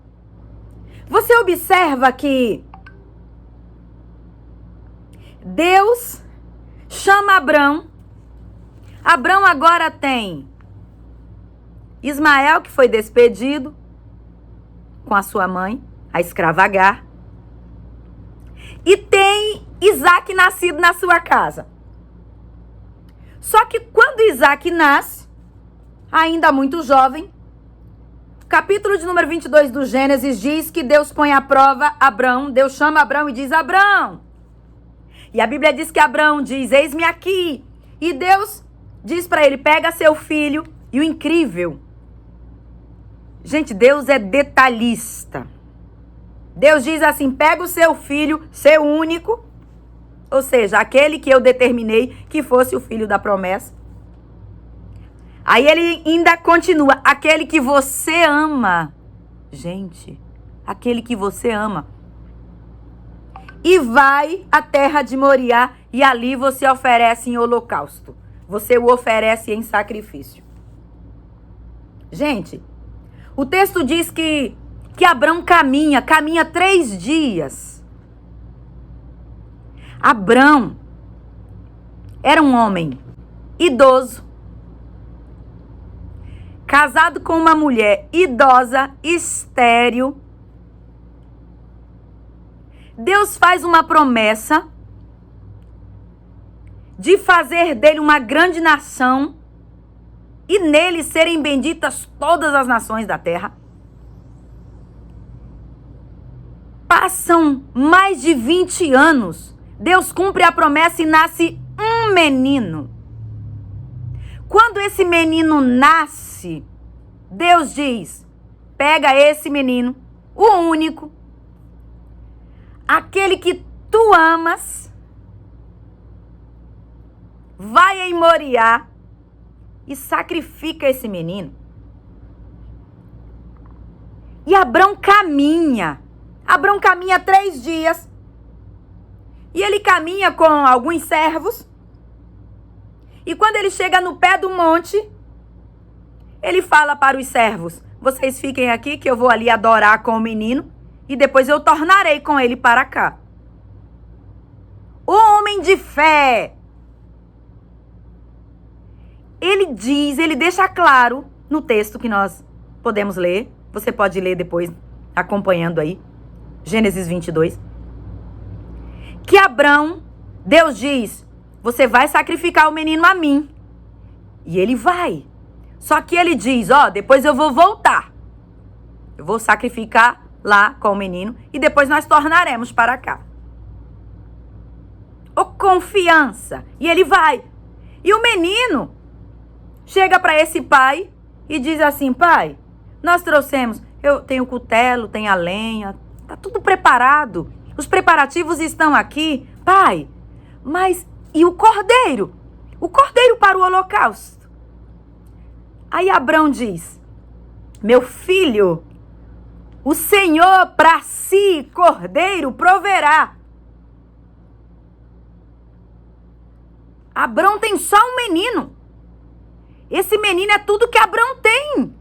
Você observa que Deus chama Abrão. Abrão agora tem Ismael, que foi despedido com a sua mãe, a escrava Agar. E tem Isaac nascido na sua casa. Só que quando Isaac nasce, ainda muito jovem, capítulo de número 22 do Gênesis diz que Deus põe à prova Abrão. Deus chama Abrão e diz: Abrão. E a Bíblia diz que Abrão diz: eis-me aqui. E Deus diz para ele: pega seu filho. E o incrível, gente, Deus é detalhista. Deus diz assim: pega o seu filho, seu único, ou seja, aquele que eu determinei que fosse o filho da promessa. Aí ele ainda continua: aquele que você ama. Gente, aquele que você ama. E vai à terra de Moriá e ali você oferece em holocausto. Você o oferece em sacrifício. Gente, o texto diz que Abrão caminha 3 dias. Abrão era um homem idoso, casado com uma mulher idosa, estéril. Deus faz uma promessa de fazer dele uma grande nação e nele serem benditas todas as nações da terra. Passam mais de 20 anos. Deus cumpre a promessa e nasce um menino. Quando esse menino nasce, Deus diz: pega esse menino, o único, aquele que tu amas, vai em Moriá e sacrifica esse menino. E Abrão caminha 3 dias. E ele caminha com alguns servos. E quando ele chega no pé do monte, ele fala para os servos: vocês fiquem aqui que eu vou ali adorar com o menino e depois eu tornarei com ele para cá. O homem de fé. Ele deixa claro no texto que nós podemos ler. Você pode ler depois, acompanhando aí, Gênesis 22. Que Abrão, Deus diz: você vai sacrificar o menino a mim. E ele vai. Só que ele diz: depois eu vou voltar. Eu vou sacrificar lá com o menino e depois nós tornaremos para cá. ou confiança. E ele vai. E o menino chega para esse pai e diz assim: pai, nós trouxemos, eu tenho o cutelo, tem a lenha, tá tudo preparado. Os preparativos estão aqui. Pai, mas e o cordeiro? O cordeiro para o holocausto. Aí Abrão diz: meu filho, o Senhor para si, cordeiro, proverá. Abrão tem só um menino. Esse menino é tudo que Abrão tem.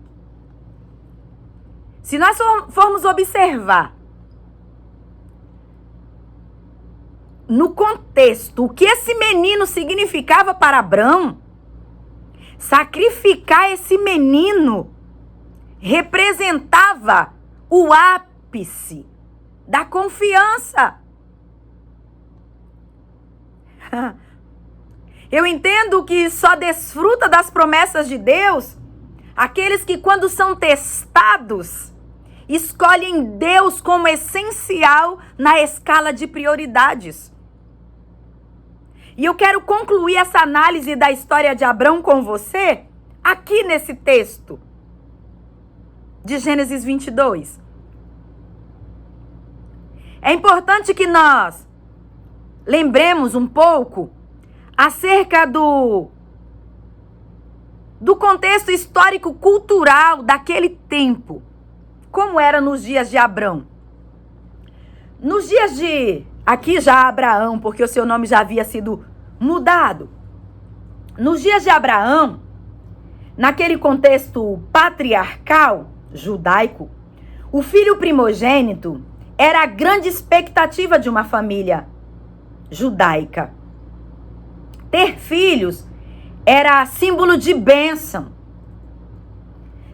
Se nós formos observar no contexto o que esse menino significava para Abrão, sacrificar esse menino representava o ápice da confiança. Eu entendo que só desfruta das promessas de Deus aqueles que, quando são testados, escolhem Deus como essencial na escala de prioridades. E eu quero concluir essa análise da história de Abrão com você aqui nesse texto de Gênesis 22. É importante que nós lembremos um pouco acerca do contexto histórico-cultural daquele tempo. Como era nos dias de Abrão. Nos dias de... Aqui já Abraão, porque o seu nome já havia sido mudado. Nos dias de Abraão, naquele contexto patriarcal, judaico, o filho primogênito era a grande expectativa de uma família judaica. Ter filhos era símbolo de bênção.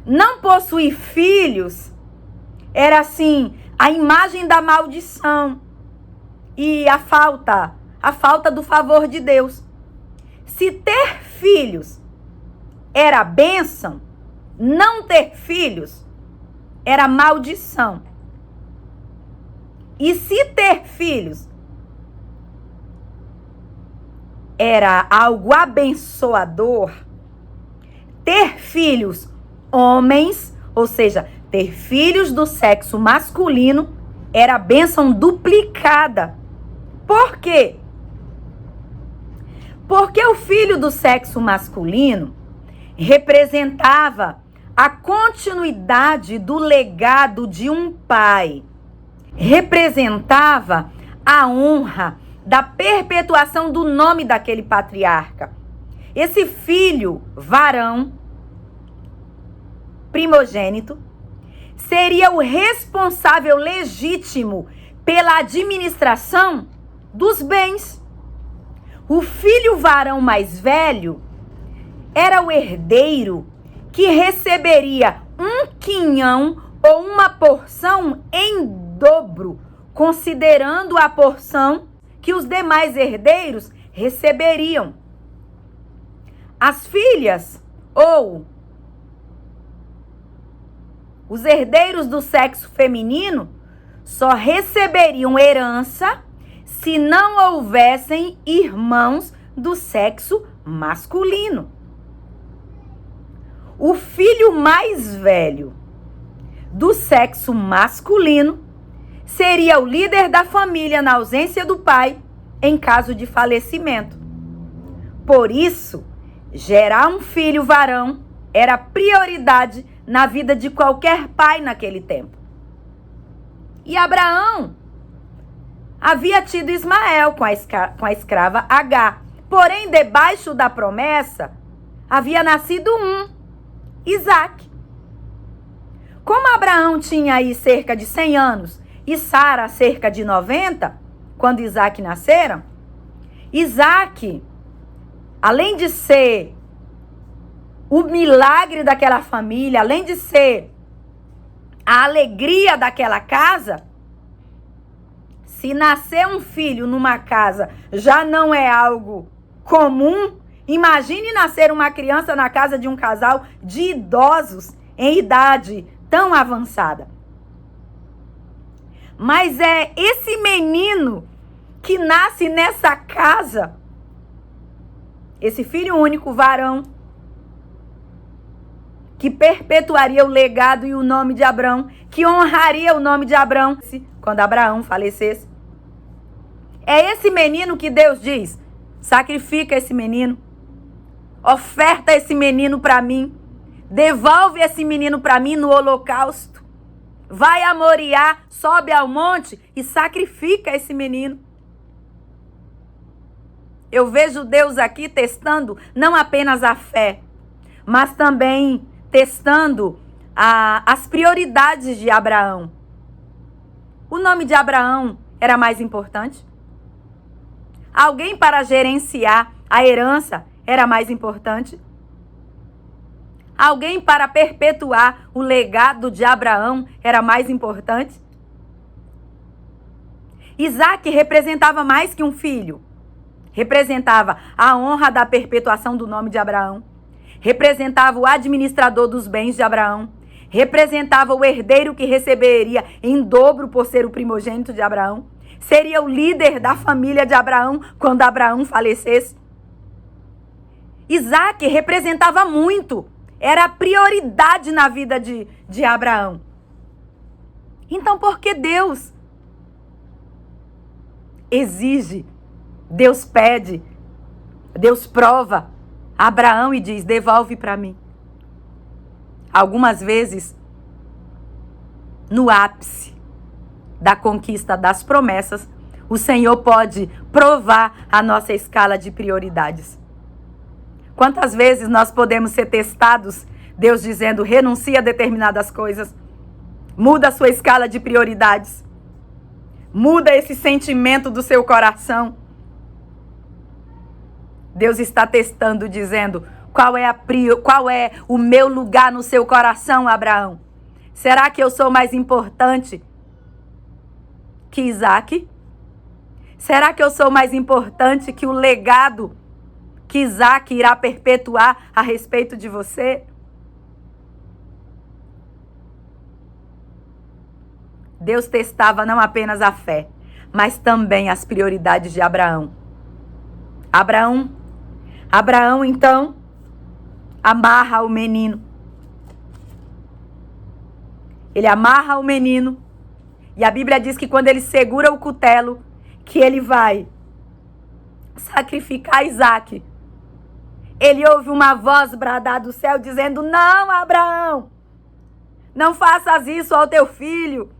Não possuir filhos era assim a imagem da maldição e a falta do favor de Deus. Se ter filhos era bênção, não ter filhos era maldição. E se ter filhos era algo abençoador, ter filhos homens, ou seja, ter filhos do sexo masculino, era a bênção duplicada. Por quê? Porque o filho do sexo masculino representava a continuidade do legado de um pai. Representava a honra da perpetuação do nome daquele patriarca. Esse filho varão, primogênito, seria o responsável legítimo pela administração dos bens. O filho varão mais velho era o herdeiro que receberia um quinhão ou uma porção em dobro, considerando a porção que os demais herdeiros receberiam. As filhas ou os herdeiros do sexo feminino só receberiam herança se não houvessem irmãos do sexo masculino. O filho mais velho do sexo masculino seria o líder da família na ausência do pai em caso de falecimento. Por isso, gerar um filho varão era prioridade na vida de qualquer pai naquele tempo. E Abraão havia tido Ismael com a escrava Agar. Porém, debaixo da promessa, havia nascido Isaque. Como Abraão tinha aí cerca de 100 anos e Sara cerca de 90, quando Isaque nasceram, Isaque, além de ser o milagre daquela família, além de ser a alegria daquela casa, se nascer um filho numa casa já não é algo comum, imagine nascer uma criança na casa de um casal de idosos em idade tão avançada. Mas é esse menino que nasce nessa casa, esse filho único, varão, que perpetuaria o legado e o nome de Abraão, que honraria o nome de Abraão quando Abraão falecesse. É esse menino que Deus diz: sacrifica esse menino, oferta esse menino para mim, devolve esse menino para mim no holocausto, vai a Moriá, sobe ao monte e sacrifica esse menino. Eu vejo Deus aqui testando não apenas a fé, mas também testando as prioridades de Abraão. O nome de Abraão era mais importante? Alguém para gerenciar a herança era mais importante? Alguém para perpetuar o legado de Abraão era mais importante? Isaac representava mais que um filho. Representava a honra da perpetuação do nome de Abraão. Representava o administrador dos bens de Abraão. Representava o herdeiro que receberia em dobro por ser o primogênito de Abraão. Seria o líder da família de Abraão quando Abraão falecesse. Isaac representava muito. Era a prioridade na vida de Abraão. Então, por que Deus exige, Deus pede, Deus prova Abraão e diz: devolve para mim? Algumas vezes, no ápice da conquista das promessas, o Senhor pode provar a nossa escala de prioridades. Quantas vezes nós podemos ser testados, Deus dizendo: renuncia a determinadas coisas, muda a sua escala de prioridades, muda esse sentimento do seu coração. Deus está testando, dizendo: qual é o meu lugar no seu coração, Abraão? Será que eu sou mais importante que Isaac? Será que eu sou mais importante que o legado que Isaac irá perpetuar a respeito de você? Deus testava não apenas a fé, mas também as prioridades de Abraão. Abraão, então, amarra o menino. Ele amarra o menino. E a Bíblia diz que quando ele segura o cutelo, que ele vai sacrificar Isaac, ele ouve uma voz bradar do céu dizendo: não, Abraão, não faças isso ao teu filho,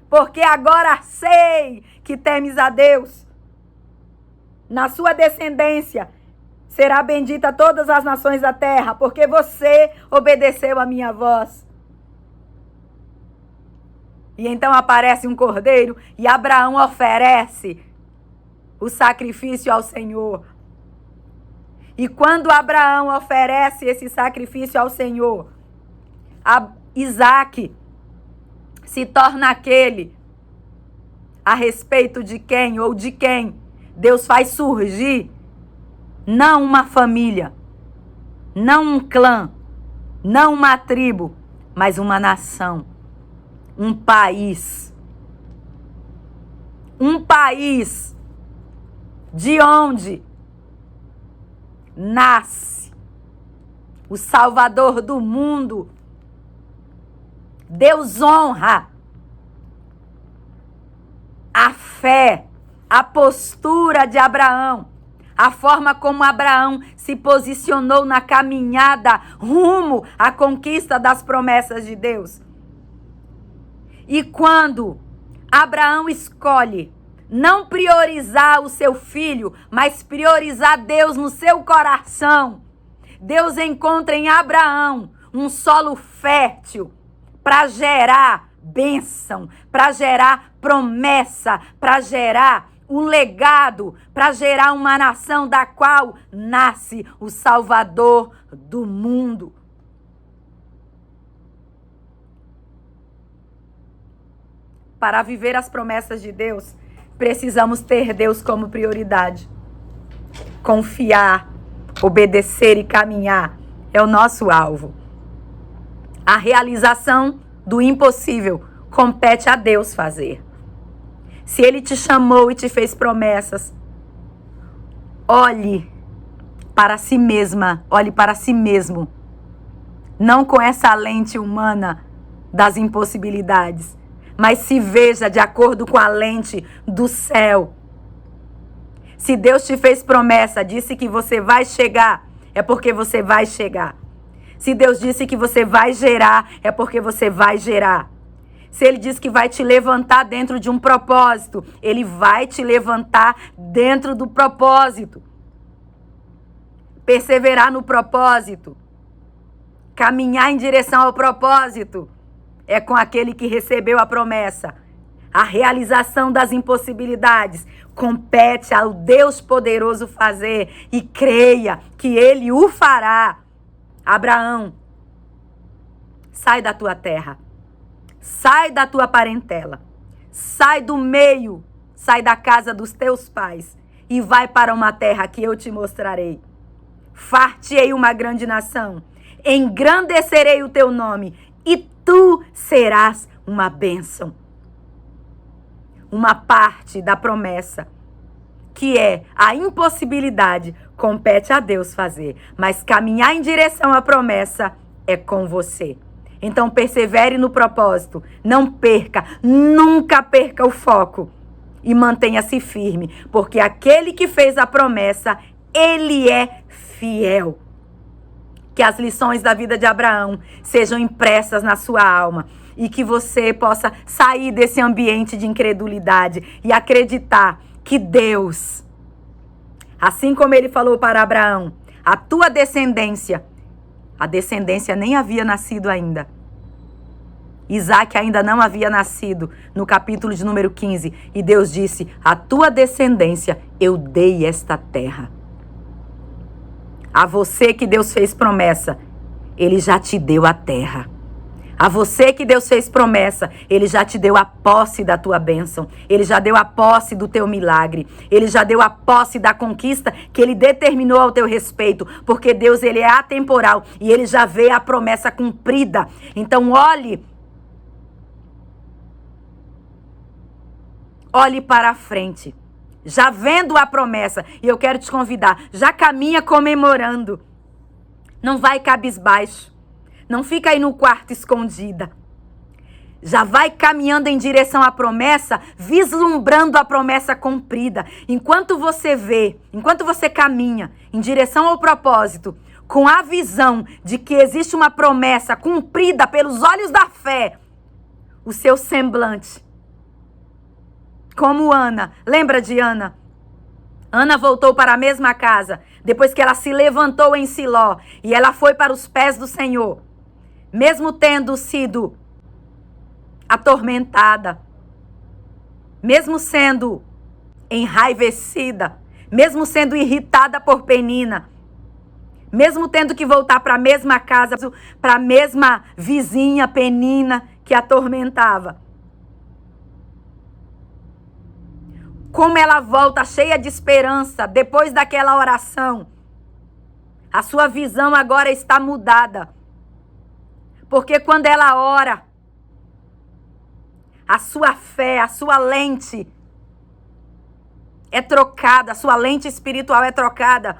porque agora sei que temes a Deus. Na sua descendência será bendita todas as nações da terra, porque você obedeceu a minha voz. E então aparece um cordeiro e Abraão oferece o sacrifício ao Senhor. E quando Abraão oferece esse sacrifício ao Senhor, Isaac se torna aquele a respeito de quem ou de quem Deus faz surgir não uma família, não um clã, não uma tribo, mas uma nação, um país. Um país de onde nasce o Salvador do mundo. Deus honra a fé, a postura de Abraão, a forma como Abraão se posicionou na caminhada rumo à conquista das promessas de Deus. E quando Abraão escolhe não priorizar o seu filho, mas priorizar Deus no seu coração, Deus encontra em Abraão um solo fértil para gerar bênção, para gerar promessa, para gerar um legado, para gerar uma nação da qual nasce o Salvador do mundo. Para viver as promessas de Deus, precisamos ter Deus como prioridade. Confiar, obedecer e caminhar é o nosso alvo. A realização do impossível compete a Deus fazer. Se Ele te chamou e te fez promessas, olhe para si mesma, olhe para si mesmo. Não com essa lente humana das impossibilidades, mas se veja de acordo com a lente do céu. Se Deus te fez promessa, disse que você vai chegar, é porque você vai chegar. Se Deus disse que você vai gerar, é porque você vai gerar. Se Ele disse que vai te levantar dentro de um propósito, Ele vai te levantar dentro do propósito. Perseverar no propósito, caminhar em direção ao propósito, é com aquele que recebeu a promessa. A realização das impossibilidades compete ao Deus poderoso fazer, e creia que Ele o fará. Abraão, sai da tua terra, sai da tua parentela, sai do meio, sai da casa dos teus pais e vai para uma terra que eu te mostrarei. Far-te-ei uma grande nação, engrandecerei o teu nome e tu serás uma bênção. Uma parte da promessa, que é a impossibilidade, compete a Deus fazer, mas caminhar em direção à promessa é com você. Então persevere no propósito, não perca, nunca perca o foco e mantenha-se firme, porque aquele que fez a promessa, Ele é fiel. Que as lições da vida de Abraão sejam impressas na sua alma e que você possa sair desse ambiente de incredulidade e acreditar que Deus, assim como Ele falou para Abraão, a tua descendência, a descendência nem havia nascido ainda. Isaac ainda não havia nascido, no capítulo de número 15. E Deus disse, a tua descendência eu dei esta terra. A você que Deus fez promessa, Ele já te deu a terra. A você que Deus fez promessa, Ele já te deu a posse da tua bênção. Ele já deu a posse do teu milagre. Ele já deu a posse da conquista que Ele determinou ao teu respeito. Porque Deus, Ele é atemporal e Ele já vê a promessa cumprida. Então olhe para a frente, já vendo a promessa. E eu quero te convidar, já caminha comemorando. Não vai cabisbaixo. Não fica aí no quarto escondida. Já vai caminhando em direção à promessa, vislumbrando a promessa cumprida. Enquanto você caminha em direção ao propósito, com a visão de que existe uma promessa cumprida pelos olhos da fé, o seu semblante, como Ana, lembra de Ana? Ana voltou para a mesma casa, depois que ela se levantou em Siló, e ela foi para os pés do Senhor, mesmo tendo sido atormentada, mesmo sendo enraivecida, mesmo sendo irritada por Penina, mesmo tendo que voltar para a mesma casa, para a mesma vizinha Penina que atormentava. Como ela volta cheia de esperança depois daquela oração. A sua visão agora está mudada. Porque quando ela ora, a sua fé, a sua lente é trocada, a sua lente espiritual é trocada.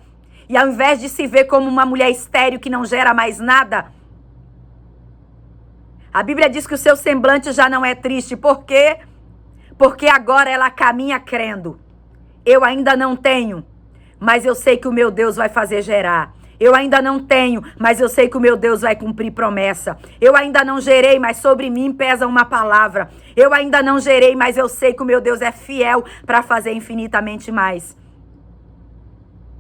E ao invés de se ver como uma mulher estéril que não gera mais nada, a Bíblia diz que o seu semblante já não é triste. Por quê? Porque agora ela caminha crendo. Eu ainda não tenho, mas eu sei que o meu Deus vai fazer gerar. Eu ainda não tenho, mas eu sei que o meu Deus vai cumprir promessa. Eu ainda não gerei, mas sobre mim pesa uma palavra. Eu ainda não gerei, mas eu sei que o meu Deus é fiel para fazer infinitamente mais.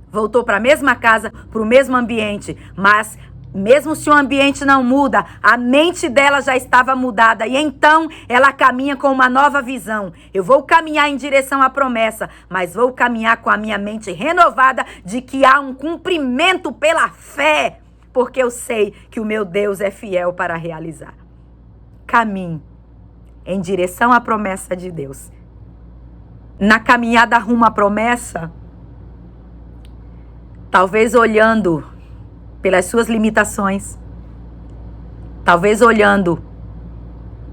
Voltou para a mesma casa, para o mesmo ambiente, mas mesmo se o ambiente não muda, a mente dela já estava mudada. E então ela caminha com uma nova visão. Eu vou caminhar em direção à promessa, mas vou caminhar com a minha mente renovada de que há um cumprimento pela fé. Porque eu sei que o meu Deus é fiel para realizar. Caminhe em direção à promessa de Deus. Na caminhada rumo à promessa, talvez olhando pelas suas limitações, talvez olhando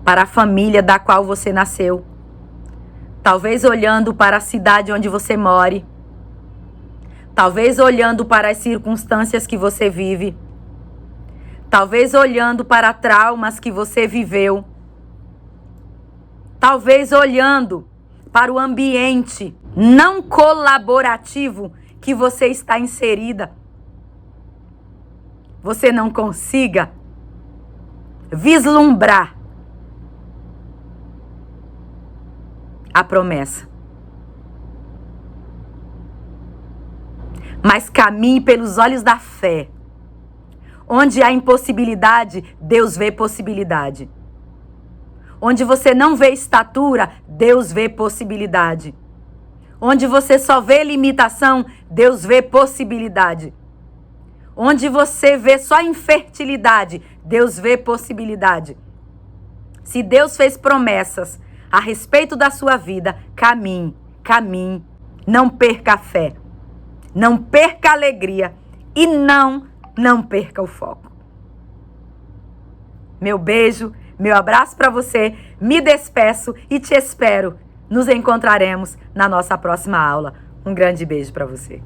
para a família da qual você nasceu, Talvez olhando para a cidade onde você mora. Talvez olhando para as circunstâncias que você vive. Talvez olhando para traumas que você viveu. Talvez olhando para o ambiente não colaborativo que você está inserida. Você não consiga vislumbrar a promessa. Mas caminhe pelos olhos da fé. Onde há impossibilidade, Deus vê possibilidade. Onde você não vê estatura, Deus vê possibilidade. Onde você só vê limitação, Deus vê possibilidade. Onde você vê só infertilidade, Deus vê possibilidade. Se Deus fez promessas a respeito da sua vida, caminhe, caminhe. Não perca a fé. Não perca a alegria. E não perca o foco. Meu beijo, meu abraço para você. Me despeço e te espero. Nos encontraremos na nossa próxima aula. Um grande beijo para você.